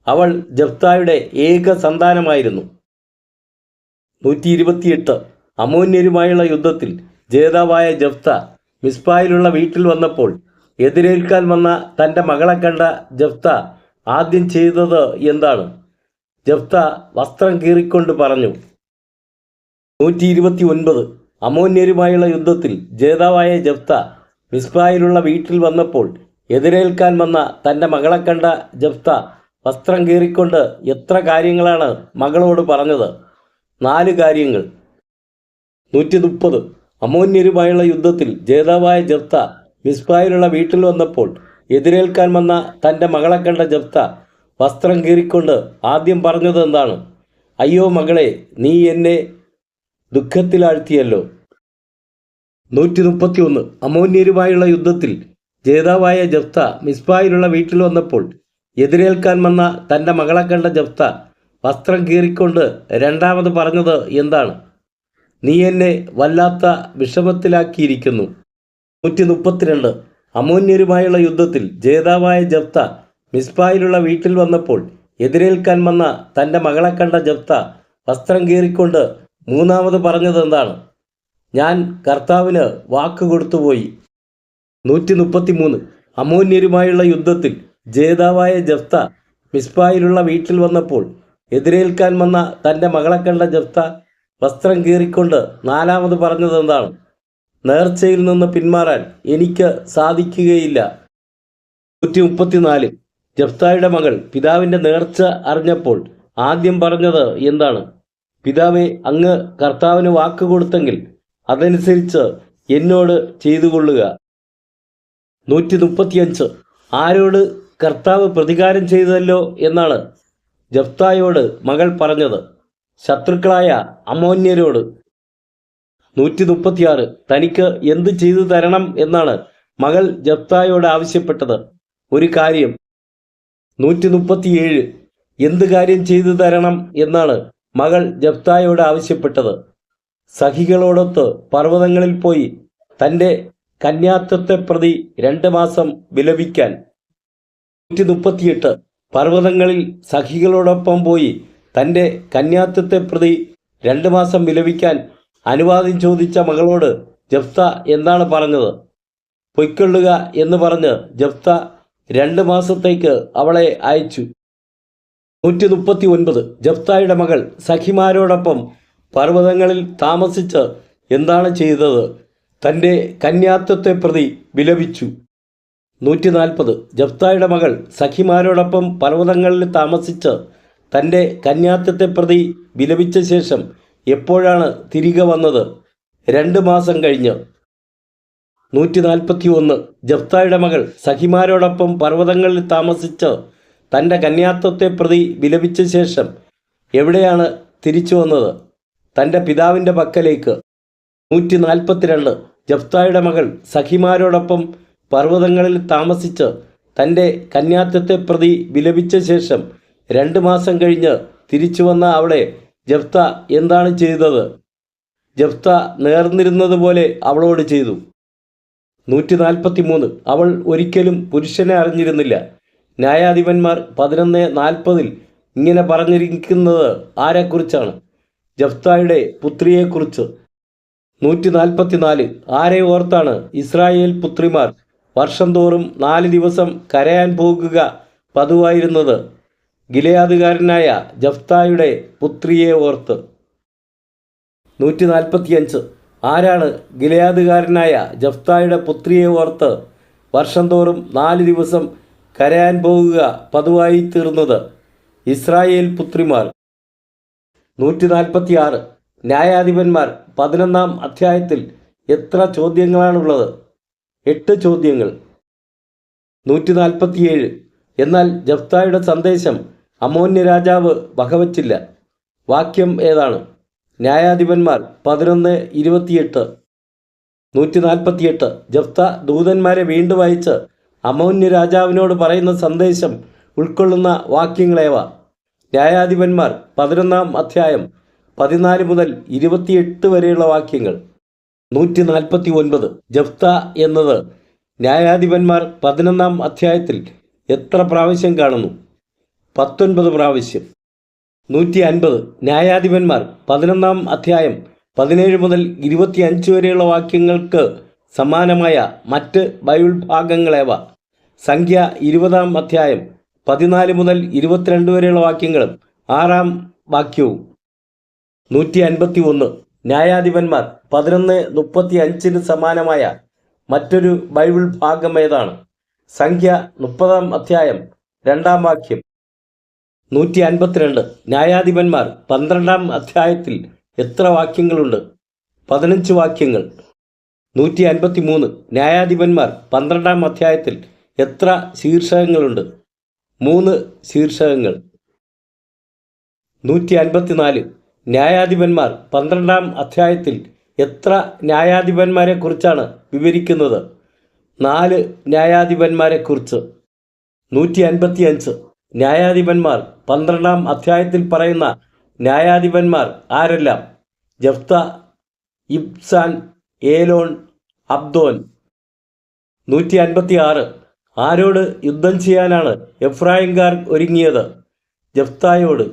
അവൾ ജഫ്തായുടെ ഏക സന്താനമായിരുന്നു. 128. അമ്മോന്യരുമായുള്ള യുദ്ധത്തിൽ ജേതാവായ ജഫ്ത മിസ്പായിലുള്ള വീട്ടിൽ വന്നപ്പോൾ എതിരേൽക്കാൻ വന്ന തൻ്റെ മകളെ കണ്ട ജഫ്ത ആദ്യം ചെയ്തത് എന്താണ്? ജഫ്ത വസ്ത്രം കീറിക്കൊണ്ട് പറഞ്ഞു. 129. അമ്മോന്യരുമായുള്ള യുദ്ധത്തിൽ ജേതാവായ ജഫ്ത മിസ്പായിലുള്ള വീട്ടിൽ വന്നപ്പോൾ എതിരേൽക്കാൻ വന്ന തൻ്റെ മകളെ കണ്ട ജഫ്ത വസ്ത്രം കീറിക്കൊണ്ട് എത്ര കാര്യങ്ങളാണ് മകളോട് പറഞ്ഞത്? 4 കാര്യങ്ങൾ. 130. അമ്മോന്യരുമായുള്ള യുദ്ധത്തിൽ ജേതാവായ ജഫ്ത മിസ്പായിലുള്ള വീട്ടിൽ വന്നപ്പോൾ എതിരേൽക്കാൻ വന്ന തൻ്റെ മകളെ കണ്ട ജഫ്ത വസ്ത്രം കീറിക്കൊണ്ട് ആദ്യം പറഞ്ഞത് എന്താണ്? അയ്യോ മകളെ, നീ എന്നെ ദുഃഖത്തിലാഴ്ത്തിയല്ലോ. 131. അമ്മോന്യരുമായുള്ള യുദ്ധത്തിൽ ജേതാവായ ജഫ്ത മിസ്പായിലുള്ള വീട്ടിൽ വന്നപ്പോൾ എതിരേൽക്കാൻ വന്ന തൻ്റെ മകളെ കണ്ട ജഫ്ത വസ്ത്രം കീറിക്കൊണ്ട് രണ്ടാമത് പറഞ്ഞത് എന്താണ്? നീ എന്നെ വല്ലാത്ത വിഷമത്തിലാക്കിയിരിക്കുന്നു. 132. അമ്മോന്യരുമായുള്ള യുദ്ധത്തിൽ ജേതാവായ ജഫ്ത മിസ്പായിലുള്ള വീട്ടിൽ വന്നപ്പോൾ എതിരേൽക്കാൻ വന്ന തൻ്റെ മകളെ കണ്ട ജഫ്ത വസ്ത്രം കീറിക്കൊണ്ട് മൂന്നാമത് പറഞ്ഞത് എന്താണ്? ഞാൻ കർത്താവിന് വാക്ക് കൊടുത്തുപോയി. 133. അമ്മോന്യരുമായുള്ള യുദ്ധത്തിൽ ജേതാവായ ജഫ്ത മിസ്പായിലുള്ള വീട്ടിൽ വന്നപ്പോൾ എതിരേൽക്കാൻ വന്ന തൻ്റെ മകളെ കണ്ട ജഫ്ത വസ്ത്രം കീറിക്കൊണ്ട് നാലാമത് പറഞ്ഞത് എന്താണ്? നേർച്ചയിൽ നിന്ന് പിന്മാറാൻ എനിക്ക് സാധിക്കുകയില്ല. 134. ജഫ്തായുടെ മകൾ പിതാവിൻ്റെ നേർച്ച അറിഞ്ഞപ്പോൾ ആദ്യം പറഞ്ഞത് എന്താണ്? പിതാവേ, അങ്ങ് കർത്താവിന് വാക്ക് കൊടുത്തെങ്കിൽ അതനുസരിച്ച് എന്നോട് ചെയ്തു കൊള്ളുക. 135. ആരോട് കർത്താവ് പ്രതികാരം ചെയ്തല്ലോ എന്നാണ് ജഫ്തായോട് മകൾ പറഞ്ഞത്? ശത്രുക്കളായ അമ്മോന്യരോട്. 136. തനിക്ക് എന്ത് ചെയ്തു തരണം എന്നാണ് മകൾ ജഫ്തായോട് ആവശ്യപ്പെട്ടത്? ഒരു കാര്യം. 137. എന്ത് കാര്യം ചെയ്തു തരണം എന്നാണ് മകൾ ജഫ്തായോട് ആവശ്യപ്പെട്ടത്? സഖികളോടൊത്ത് പർവ്വതങ്ങളിൽ പോയി തൻ്റെ കന്യാത്വത്തെ പ്രതി 2 മാസം വിലപിക്കാൻ. 138. പർവ്വതങ്ങളിൽ സഖികളോടൊപ്പം പോയി തൻ്റെ കന്യാത്വത്തെ പ്രതി 2 മാസം വിലപിക്കാൻ അനുവാദം ചോദിച്ച മകളോട് ജഫ്ത എന്താണ് പറഞ്ഞത്? പൊയ്ക്കൊള്ളുക എന്ന് പറഞ്ഞ് ജഫ്ത 2 മാസത്തേക്ക് അവളെ അയച്ചു. 139. ജഫ്തായുടെ മകൾ സഖിമാരോടൊപ്പം പർവ്വതങ്ങളിൽ താമസിച്ച് എന്താണ് ചെയ്തത്? തൻ്റെ കന്യാത്വത്തെ പ്രതി വിലപിച്ചു. 140. ജഫ്തായുടെ മകൾ സഖിമാരോടൊപ്പം പർവ്വതങ്ങളിൽ താമസിച്ച് തൻ്റെ കന്യാത്വത്തെ പ്രതി വിലപിച്ച ശേഷം എപ്പോഴാണ് തിരികെ വന്നത്? 2 മാസം കഴിഞ്ഞ്. 141. ജഫ്തായുടെ മകൾ സഖിമാരോടൊപ്പം പർവ്വതങ്ങളിൽ താമസിച്ച് തൻ്റെ കന്യാത്വത്തെ പ്രതി വിലപിച്ച ശേഷം എവിടെയാണ് തിരിച്ചു വന്നത്? തൻ്റെ പിതാവിൻ്റെ പക്കലേക്ക്. 142. ജഫ്തായുടെ മകൾ സഖിമാരോടൊപ്പം പർവ്വതങ്ങളിൽ താമസിച്ച് തൻ്റെ കന്യാത്വത്തെ പ്രതി വിലപിച്ച ശേഷം 2 മാസം കഴിഞ്ഞ് തിരിച്ചു വന്ന അവിടെ ജഫ്ത എന്താണ് ചെയ്തത്? ജഫ്ത നേർന്നിരുന്നതുപോലെ അവളോട് ചെയ്തു. 143. അവൾ ഒരിക്കലും പുരുഷനെ അറിഞ്ഞിരുന്നില്ല. ന്യായാധിപന്മാർ 11:40 ഇങ്ങനെ പറഞ്ഞിരിക്കുന്നത് ആരെക്കുറിച്ചാണ്? ജഫ്തായുടെ പുത്രിയെക്കുറിച്ച്. 144. ആരെ ഓർത്താണ് ഇസ്രായേൽ പുത്രിമാർ വർഷം തോറും 4 ദിവസം കരയാൻ പോകുക പതിവായിരുന്നത്? ഗിലെയാദുകാരനായ ജഫ്തായുടെ പുത്രിയെ ഓർത്ത്. 145. ആരാണ് ഗിലെയാദുകാരനായ ജഫ്തായുടെ പുത്രിയെ ഓർത്ത് വർഷം തോറും 4 ദിവസം കരയാൻ പോകുക പതിവായി തീർന്നത്? ഇസ്രായേൽ പുത്രിമാർ. 146. ന്യായാധിപന്മാർ 11-ാം അധ്യായത്തിൽ എത്ര ചോദ്യങ്ങളാണുള്ളത്? 8 ചോദ്യങ്ങൾ. 147. എന്നാൽ ജഫ്തായുടെ സന്ദേശം അമ്മോന്യ രാജാവ് വകവച്ചില്ല. വാക്യം ഏതാണ്? ന്യായാധിപന്മാർ 11:28. 148. ജഫ്ത ദൂതന്മാരെ വീണ്ടും അയച്ച് അമ്മോന്യ രാജാവിനോട് പറയുന്ന സന്ദേശം ഉൾക്കൊള്ളുന്ന വാക്യങ്ങളേവ? ന്യായാധിപന്മാർ 11-ാം അധ്യായം 14 മുതൽ 28 വരെയുള്ള വാക്യങ്ങൾ. 149. ജഫ്ത എന്നത് ന്യായാധിപന്മാർ 11-ാം അധ്യായത്തിൽ എത്ര പ്രാവശ്യം കാണുന്നു? 19 പ്രാവശ്യം. 150. ന്യായാധിപന്മാർ 11-ാം അധ്യായം 17 മുതൽ 25 വരെയുള്ള വാക്യങ്ങൾക്ക് സമാനമായ മറ്റ് ബൈബിൾ ഭാഗങ്ങളേവ? സംഖ്യ 20-ാം അധ്യായം 14 മുതൽ 22 വരെയുള്ള വാക്യങ്ങളും ആറാം വാക്യവും 151. ന്യായാധിപന്മാർ 11:35 സമാനമായ മറ്റൊരു ബൈബിൾ ഭാഗം ഏതാണ്? സംഖ്യ 30-ാം അധ്യായം 2-ാം വാക്യം. 152. ന്യായാധിപന്മാർ 12-ാം അധ്യായത്തിൽ എത്ര വാക്യങ്ങളുണ്ട്? 15 വാക്യങ്ങൾ. 153. ന്യായാധിപന്മാർ 12-ാം അധ്യായത്തിൽ എത്ര ശീർഷകങ്ങളുണ്ട്? 3 ശീർഷകങ്ങൾ. 154. ന്യായാധിപന്മാർ 12-ാം അധ്യായത്തിൽ എത്ര ന്യായാധിപന്മാരെക്കുറിച്ചാണ് വിവരിക്കുന്നത്? 4 ന്യായാധിപന്മാരെക്കുറിച്ച്. 155. ന്യായാധിപന്മാർ 12-ാം അധ്യായത്തിൽ പറയുന്ന ന്യായാധിപന്മാർ ആരെല്ലാം? ജഫ്ത, ഇബ്സാൻ, ഏലോൻ, അബ്ദോൻ. 156. ആരോട് യുദ്ധം ചെയ്യാനാണ് എഫ്രായിംകാർ ഒരുങ്ങിയത്? ജഫ്തായോട്.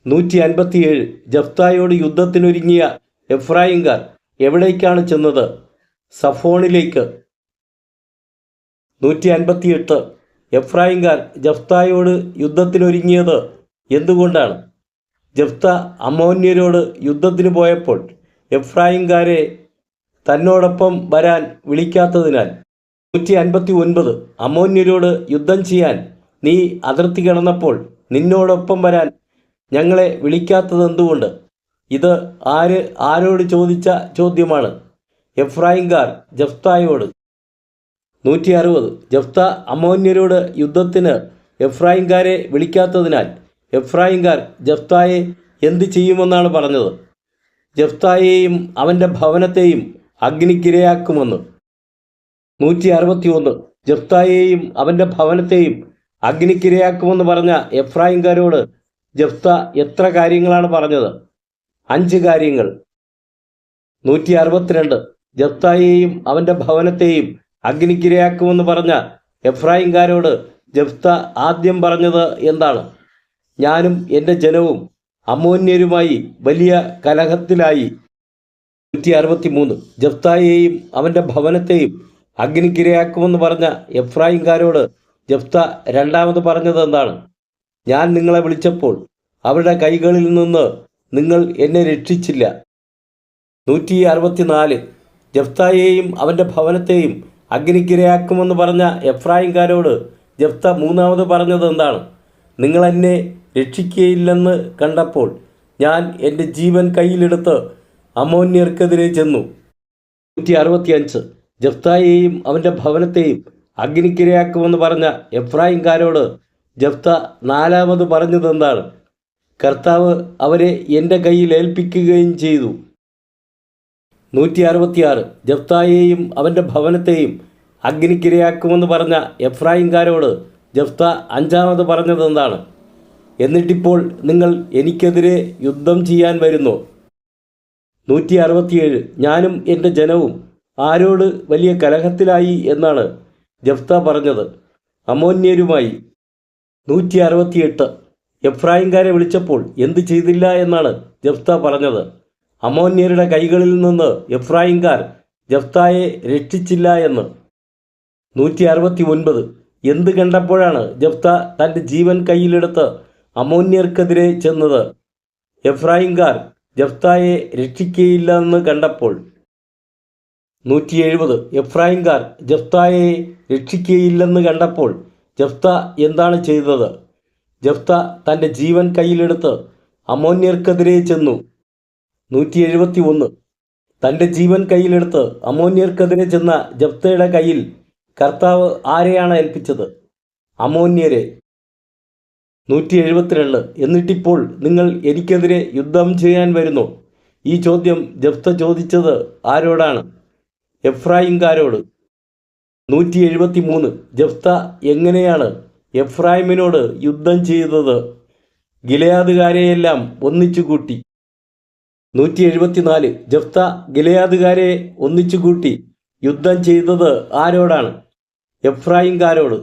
157. ജഫ്തായോട് യുദ്ധത്തിനൊരുങ്ങിയ എഫ്രായിംകാർ എവിടേക്കാണ് ചെന്നത്? സഫോണിലേക്ക്. 158. എഫ്രായിംകാർ ജഫ്തായോട് യുദ്ധത്തിനൊരുങ്ങിയത് എന്തുകൊണ്ടാണ്? ജഫ്ത അമ്മോന്യരോട് യുദ്ധത്തിന് പോയപ്പോൾ എഫ്രായിംകാരെ തന്നോടൊപ്പം വരാൻ വിളിക്കാത്തതിനാൽ. 159. അമ്മോന്യരോട് യുദ്ധം ചെയ്യാൻ നീ അതിർത്തി കടന്നപ്പോൾ നിന്നോടൊപ്പം വരാൻ ഞങ്ങളെ വിളിക്കാത്തത് എന്തുകൊണ്ട്? ഇത് ആരോട് ചോദിച്ച ചോദ്യമാണ്? എഫ്രായിംകാർ ജഫ്തായോട്. 160. ജഫ്ത അമ്മോന്യരോട് യുദ്ധത്തിന് എഫ്രായിംകാരെ വിളിക്കാത്തതിനാൽ എഫ്രായിംകാർ ജഫ്തായെ എന്ത് ചെയ്യുമെന്നാണ് പറഞ്ഞത്? ജഫ്തായെയും അവൻ്റെ ഭവനത്തെയും അഗ്നിക്കിരയാക്കുമെന്ന്. 161. ജഫ്തായെയും അവൻ്റെ ഭവനത്തെയും അഗ്നിക്കിരയാക്കുമെന്ന് പറഞ്ഞ എഫ്രായിംകാരോട് ജഫ്ത എത്ര കാര്യങ്ങളാണ് പറഞ്ഞത്? 5 കാര്യങ്ങൾ. 162. ജഫ്തായെയും അവൻ്റെ ഭവനത്തെയും അഗ്നിക്കിരയാക്കുമെന്ന് പറഞ്ഞ എഫ്രായിംകാരോട് ജഫ്ത ആദ്യം പറഞ്ഞത് എന്താണ്? ഞാനും എൻ്റെ ജനവും അമ്മോന്യരുമായി വലിയ കലഹത്തിലായി. 163. ജഫ്തായെയും അവൻ്റെ ഭവനത്തെയും അഗ്നിക്കിരയാക്കുമെന്ന് പറഞ്ഞ എഫ്രായിംകാരോട് ജഫ്ത രണ്ടാമത് പറഞ്ഞത് എന്താണ്? ഞാൻ നിങ്ങളെ വിളിച്ചപ്പോൾ അവരുടെ കൈകളിൽ നിന്ന് നിങ്ങൾ എന്നെ രക്ഷിച്ചില്ല. 164. ജഫ്തായെയും അവൻ്റെ ഭവനത്തെയും അഗ്നിക്കിരയാക്കുമെന്ന് പറഞ്ഞ എഫ്രായിംകാരോട് ജഫ്ത മൂന്നാമത് പറഞ്ഞത് എന്താണ്? നിങ്ങൾ എന്നെ രക്ഷിക്കുകയില്ലെന്ന് കണ്ടപ്പോൾ ഞാൻ എൻ്റെ ജീവൻ കയ്യിലെടുത്ത് അമ്മോന്യർക്കെതിരെ ചെന്നു. 165. ജഫ്തായെയും അവൻ്റെ ഭവനത്തെയും അഗ്നിക്കിരയാക്കുമെന്ന് പറഞ്ഞ എഫ്രായിംകാരോട് ജഫ്ത നാലാമത് പറഞ്ഞത് എന്താണ്? കർത്താവ് അവരെ എൻ്റെ കയ്യിൽ ഏൽപ്പിക്കുകയും ചെയ്തു. 166. ജഫ്തായെയും അവൻ്റെ ഭവനത്തെയും അഗ്നിക്കിരയാക്കുമെന്ന് പറഞ്ഞ എഫ്രായിംകാരോട് ജഫ്ത അഞ്ചാമത് പറഞ്ഞത് എന്താണ്? എന്നിട്ടിപ്പോൾ നിങ്ങൾ എനിക്കെതിരെ യുദ്ധം ചെയ്യാൻ വരുന്നു. 167. ഞാനും എൻ്റെ ജനവും ആരോട് വലിയ കലഹത്തിലായി എന്നാണ് ജഫ്ത പറഞ്ഞത്? അമ്മോന്യരുമായി. 168. എഫ്രായിംകാരെ വിളിച്ചപ്പോൾ എന്ത് ചെയ്തില്ല എന്നാണ് ജഫ്ത പറഞ്ഞത്? അമ്മോന്യരുടെ കൈകളിൽ നിന്ന് എഫ്രായിംകാർ ജഫ്തായെ രക്ഷിച്ചില്ല എന്ന്. 169. എന്ത് കണ്ടപ്പോഴാണ് ജഫ്ത തൻ്റെ ജീവൻ കയ്യിലെടുത്ത് അമ്മോന്യർക്കെതിരെ ചെന്നത്? എഫ്രായിംകാർ ജഫ്തായെ രക്ഷിക്കുകയില്ല എന്ന് കണ്ടപ്പോൾ. 170. എഫ്രായിംകാർ ജഫ്തായെ രക്ഷിക്കുകയില്ലെന്ന് കണ്ടപ്പോൾ ജഫ്ത എന്താണ് ചെയ്തത്? ജഫ്ത തൻ്റെ ജീവൻ കയ്യിലെടുത്ത് അമ്മോന്യർക്കെതിരെ ചെന്നു. 171. തൻ്റെ ജീവൻ കയ്യിലെടുത്ത് അമ്മോന്യർക്കെതിരെ ചെന്ന ജഫ്തയുടെ കയ്യിൽ കർത്താവ് ആരെയാണ് ഏൽപ്പിച്ചത്? അമ്മോന്യരെ. 172. എന്നിട്ടിപ്പോൾ നിങ്ങൾ എനിക്കെതിരെ യുദ്ധം ചെയ്യാൻ വരുന്നു. ഈ ചോദ്യം ജഫ്ത ചോദിച്ചത് ആരോടാണ്? എഫ്രായിംകാരോട്. 173. ജഫ്ത എങ്ങനെയാണ് എഫ്രായിമിനോട് യുദ്ധം ചെയ്തത്? ഗിലെയാദുകാരെയെല്ലാം ഒന്നിച്ചുകൂട്ടി. 174. ജഫ്ത ഗിലെയാദുകാരെ ഒന്നിച്ചുകൂട്ടി യുദ്ധം ചെയ്തത് ആരോടാണ്? എഫ്രായിംകാരോട്.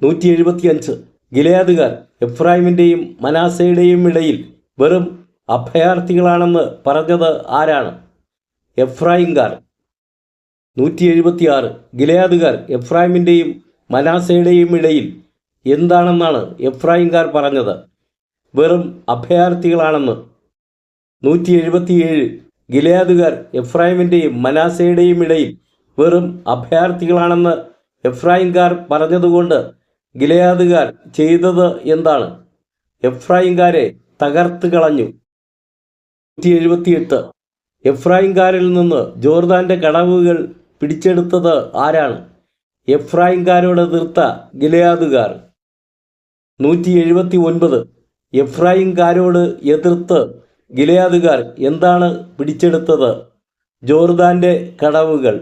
175. ഗിലെയാദുകാർ എഫ്രായിമിൻ്റെയും മനാസയുടെയും ഇടയിൽ വെറും അഭയാർത്ഥികളാണെന്ന് പറഞ്ഞത് ആരാണ്? എഫ്രായിംകാർ. 176. ഗിലെയാദുകാർ എഫ്രായിമിൻ്റെയും മനാസയുടെയും ഇടയിൽ എന്താണെന്നാണ് എഫ്രായിംകാർ പറഞ്ഞത്? വെറും അഭയാർത്ഥികളാണെന്ന്. 177 ഗിലെയാദുകാർ എഫ്രായിമിൻ്റെയും മനാസയുടെയും ഇടയിൽ വെറും അഭയാർത്ഥികളാണെന്ന് എഫ്രായിംകാർ പറഞ്ഞതുകൊണ്ട് ഗിലെയാദുകാർ ചെയ്തത് എന്താണ്? എഫ്രായിംകാരെ തകർത്ത് കളഞ്ഞു. 178 എഫ്രായിംകാരിൽ നിന്ന് ജോർദാന്റെ കടവുകൾ പിടിച്ചെടുത്തത് ആരാണ്? എഫ്രായിംകാരോട് എതിർത്ത ഗിലെയാദുകാർ. 179 എഫ്രായിംകാരോട് എതിർത്ത് ഗിലെയാദുകാർ എന്താണ് പിടിച്ചെടുത്തത്? ജോർദാന്റെ കടവുകൾ.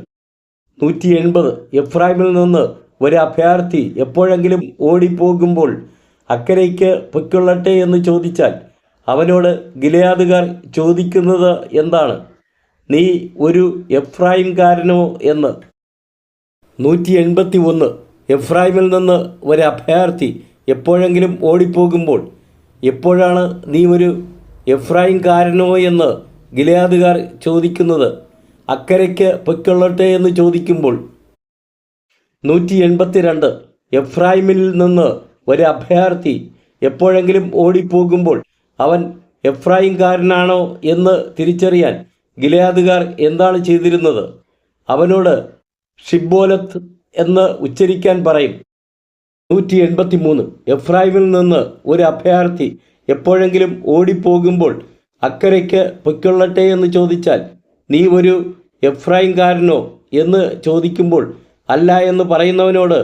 180 എഫ്രായിമിൽ നിന്ന് ഒരു അഭയാർത്ഥി എപ്പോഴെങ്കിലും ഓടിപ്പോകുമ്പോൾ അക്കരയ്ക്ക് പൊയ്ക്കൊള്ളട്ടെ എന്ന് ചോദിച്ചാൽ അവനോട് ഗിലെയാദുകാർ ചോദിക്കുന്നത് എന്താണ്? നീ ഒരു എഫ്രായിംകാരനോ എന്ന്. 181 എഫ്രായിമിൽ നിന്ന് ഒരു അഭയാർത്ഥി എപ്പോഴെങ്കിലും ഓടിപ്പോകുമ്പോൾ എപ്പോഴാണ് നീ ഒരു എഫ്രായിംകാരനോ എന്ന് ഗിലെയാദുകാർ ചോദിക്കുന്നത്? അക്കരയ്ക്ക് പൊയ്ക്കൊള്ളട്ടെ എന്ന് ചോദിക്കുമ്പോൾ. 182 എഫ്രായിമിൽ നിന്ന് ഒരു അഭയാർത്ഥി എപ്പോഴെങ്കിലും ഓടിപ്പോകുമ്പോൾ അവൻ എഫ്രായിംകാരനാണോ എന്ന് തിരിച്ചറിയാൻ ഗിലെയാദുകാർ എന്താണ് ചെയ്തിരുന്നത്? അവനോട് ഷിബ്ബോലത്ത് എന്ന് ഉച്ചരിക്കാൻ പറയും. 183 എഫ്രായിമിൽ നിന്ന് ഒരു അഭയാർത്ഥി എപ്പോഴെങ്കിലും ഓടിപ്പോകുമ്പോൾ അക്കരയ്ക്ക് പൊയ്ക്കൊള്ളട്ടെ എന്ന് ചോദിച്ചാൽ നീ ഒരു എഫ്രായിംകാരനോ എന്ന് ചോദിക്കുമ്പോൾ അല്ല എന്ന് പറയുന്നവനോട്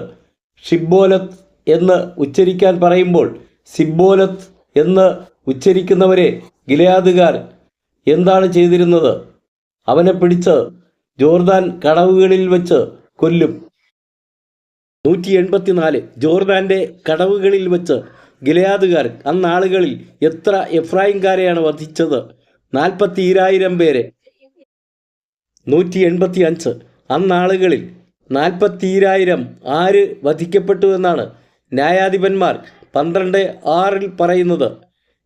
ഷിബ്ബോലത്ത് എന്ന് ഉച്ചരിക്കാൻ പറയുമ്പോൾ സിബ്ബോലത്ത് എന്ന് ഉച്ചരിക്കുന്നവരെ ഗിലെയാദുകാർ എന്താണ് ചെയ്തിരുന്നത്? അവനെ പിടിച്ച് ജോർദാൻ കടവുകളിൽ വെച്ച് കൊല്ലും. 184 ജോർദാന്റെ കടവുകളിൽ വെച്ച് ഗിലെയാദുകാർ അന്നാളുകളിൽ എത്ര എഫ്രായിംകാരെയാണ് വധിച്ചത്? 42,000 പേരെ. 185 അന്നാളുകളിൽ 42,000 ആര് വധിക്കപ്പെട്ടു എന്നാണ് ന്യായാധിപന്മാർ 12:6 പറയുന്നത്?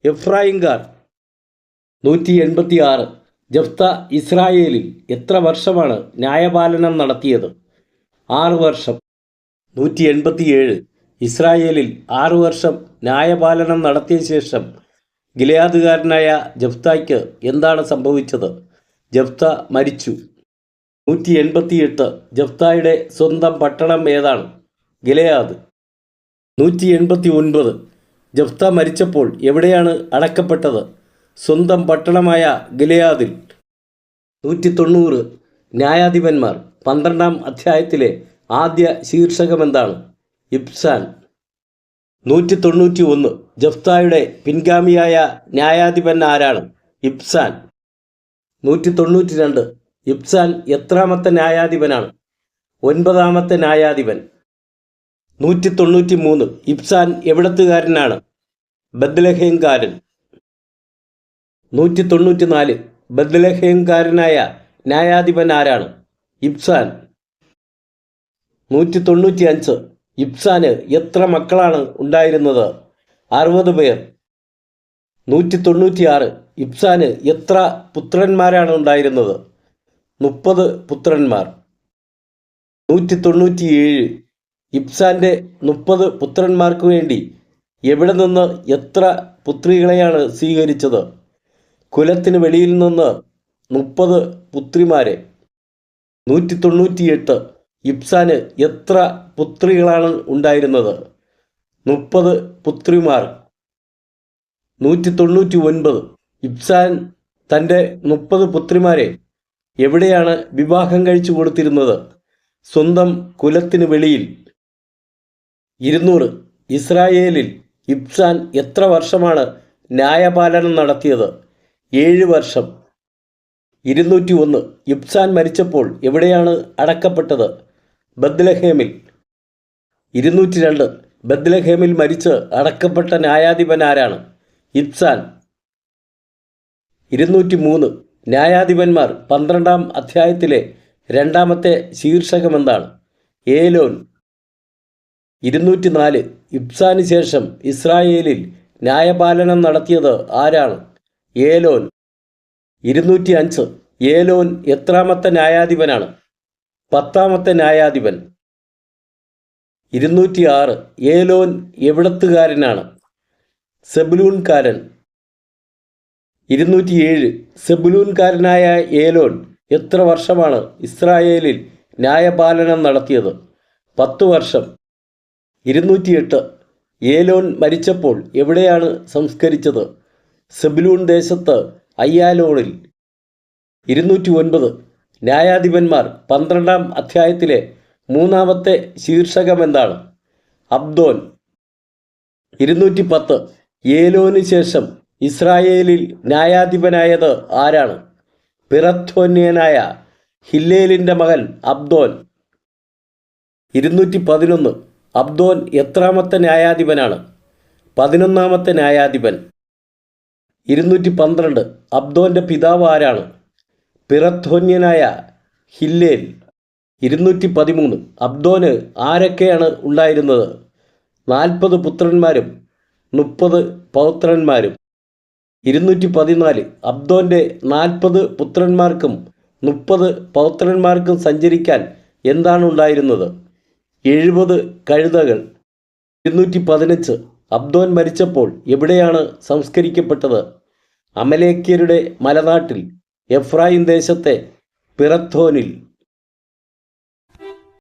എഫ്രായിംകാർ. 186 ജഫ്ത ഇസ്രായേലിൽ എത്ര വർഷമാണ് ന്യായപാലനം നടത്തിയത്? 6 വർഷം. 187 ഇസ്രായേലിൽ 6 വർഷം ന്യായപാലനം നടത്തിയ ശേഷം ഗിലെയാദുകാരനായ ജഫ്തായ്ക്ക് എന്താണ് സംഭവിച്ചത്? ജഫ്ത മരിച്ചു. 188 ജഫ്തായുടെ സ്വന്തം പട്ടണം ഏതാണ്? ഗിലെയാദ്. 189 ജഫ്ത മരിച്ചപ്പോൾ എവിടെയാണ് അടക്കപ്പെട്ടത്? സ്വന്തം പട്ടണമായ ഗിലെയാദിൽ. 190 ന്യായാധിപന്മാർ 12-ാം അധ്യായത്തിലെ ആദ്യ ശീർഷകം എന്താണ്? ഇബ്സാൻ. 191 ജഫ്തായുടെ പിൻഗാമിയായ ന്യായാധിപൻ ആരാണ്? ഇബ്സാൻ. 192 ഇബ്സാൻ എത്രാമത്തെ ന്യായാധിപനാണ്? 9-ാമത്തെ ന്യായാധിപൻ. 193 ഇബ്സാൻ എവിടത്തുകാരനാണ്? ബത്ലഹേംകാരൻ. 194 ബത്ലഹേംകാരനായ ന്യായാധിപൻ ആരാണ്? ഇബ്സാൻ. 195 ഇബ്സാന് എത്ര മക്കളാണ് ഉണ്ടായിരുന്നത്? 60 പേർ. 196 ഇബ്സാന് എത്ര പുത്രന്മാരാണ് ഉണ്ടായിരുന്നത്? 30 പുത്രന്മാർ. 197 ഇബ്സാന്റെ 30 പുത്രന്മാർക്ക് വേണ്ടി എവിടെ നിന്ന് എത്ര പുത്രികളെയാണ് സ്വീകരിച്ചത്? കുലത്തിന് വെളിയിൽ നിന്ന് 30 പുത്രിമാരെ. 198 ഇബ്സാന് എത്ര പുത്രികളാണ് ഉണ്ടായിരുന്നത്? 30 പുത്രിമാർ. 199 ഇബ്സാൻ തൻ്റെ 30 പുത്രിമാരെ എവിടെയാണ് വിവാഹം കഴിച്ചു കൊടുത്തിരുന്നത്? സ്വന്തം കുലത്തിന് വെളിയിൽ. 200 ഇസ്രായേലിൽ ഇബ്സാൻ എത്ര വർഷമാണ് ന്യായപാലനം നടത്തിയത്? 7 വർഷം. 201 ഇബ്സാൻ മരിച്ചപ്പോൾ എവിടെയാണ് അടക്കപ്പെട്ടത്? ബത്ലഹേമിൽ. 202 ബത്ലഹേമിൽ മരിച്ച് അടക്കപ്പെട്ട ന്യായാധിപൻ ആരാണ്? ഇബ്സാൻ. 203 ന്യായാധിപന്മാർ 12-ാം അധ്യായത്തിലെ 2-ാമത്തെ ശീർഷകം എന്താണ്? ഏലോൻ. 204 ഇബ്സാന് ശേഷം ഇസ്രായേലിൽ ന്യായപാലനം നടത്തിയത് ആരാണ്? ഏലോൻ. 205 ഏലോൻ എത്രാമത്തെ ന്യായാധിപനാണ്? 10-ാമത്തെ ന്യായാധിപൻ. 206 ഏലോൻ എവിടത്തുകാരനാണ്? സെബുലൂൻകാരൻ. 207 സെബുലൂൻകാരനായ ഏലോൻ എത്ര വർഷമാണ് ഇസ്രായേലിൽ ന്യായപാലനം നടത്തിയത്? 10 വർഷം. 208 ഏലോൻ മരിച്ചപ്പോൾ എവിടെയാണ് സംസ്കരിച്ചത്? സെബുലൂൺ ദേശത്ത് അയ്യാലോണിൽ. 209 ന്യായാധിപന്മാർ 12-ാം അധ്യായത്തിലെ 3-ാമത്തെ ശീർഷകം എന്താണ്? അബ്ദോൻ. 210 ഏലോന് ശേഷം ഇസ്രായേലിൽ ന്യായാധിപനായത് ആരാണ്? പിറഥോന്യനായ ഹില്ലേലിൻ്റെ മകൻ അബ്ദോൻ. 211 അബ്ദോൻ എത്രാമത്തെ ന്യായാധിപനാണ്? 11-ാമത്തെ ന്യായാധിപൻ. 212 അബ്ദോൻ്റെ പിതാവ് ആരാണ്? പിറഥോന്യനായ ഹില്ലേൽ. 213 അബ്ദോന് ആരൊക്കെയാണ് ഉണ്ടായിരുന്നത്? 40 പുത്രന്മാരും 30 പൗത്രന്മാരും. 214 അബ്ദോൻ്റെ 40 പുത്രന്മാർക്കും 30 പൗത്രന്മാർക്കും സഞ്ചരിക്കാൻ എന്താണ് ഉണ്ടായിരുന്നത്? 70 കഴുതകൾ. 215 അബ്ദോൻ മരിച്ചപ്പോൾ എവിടെയാണ് സംസ്കരിക്കപ്പെട്ടത്? അമലേക്യരുടെ മലനാട്ടിൽ എഫ്രായിം ദേശത്തെ പിറഥോനിൽ.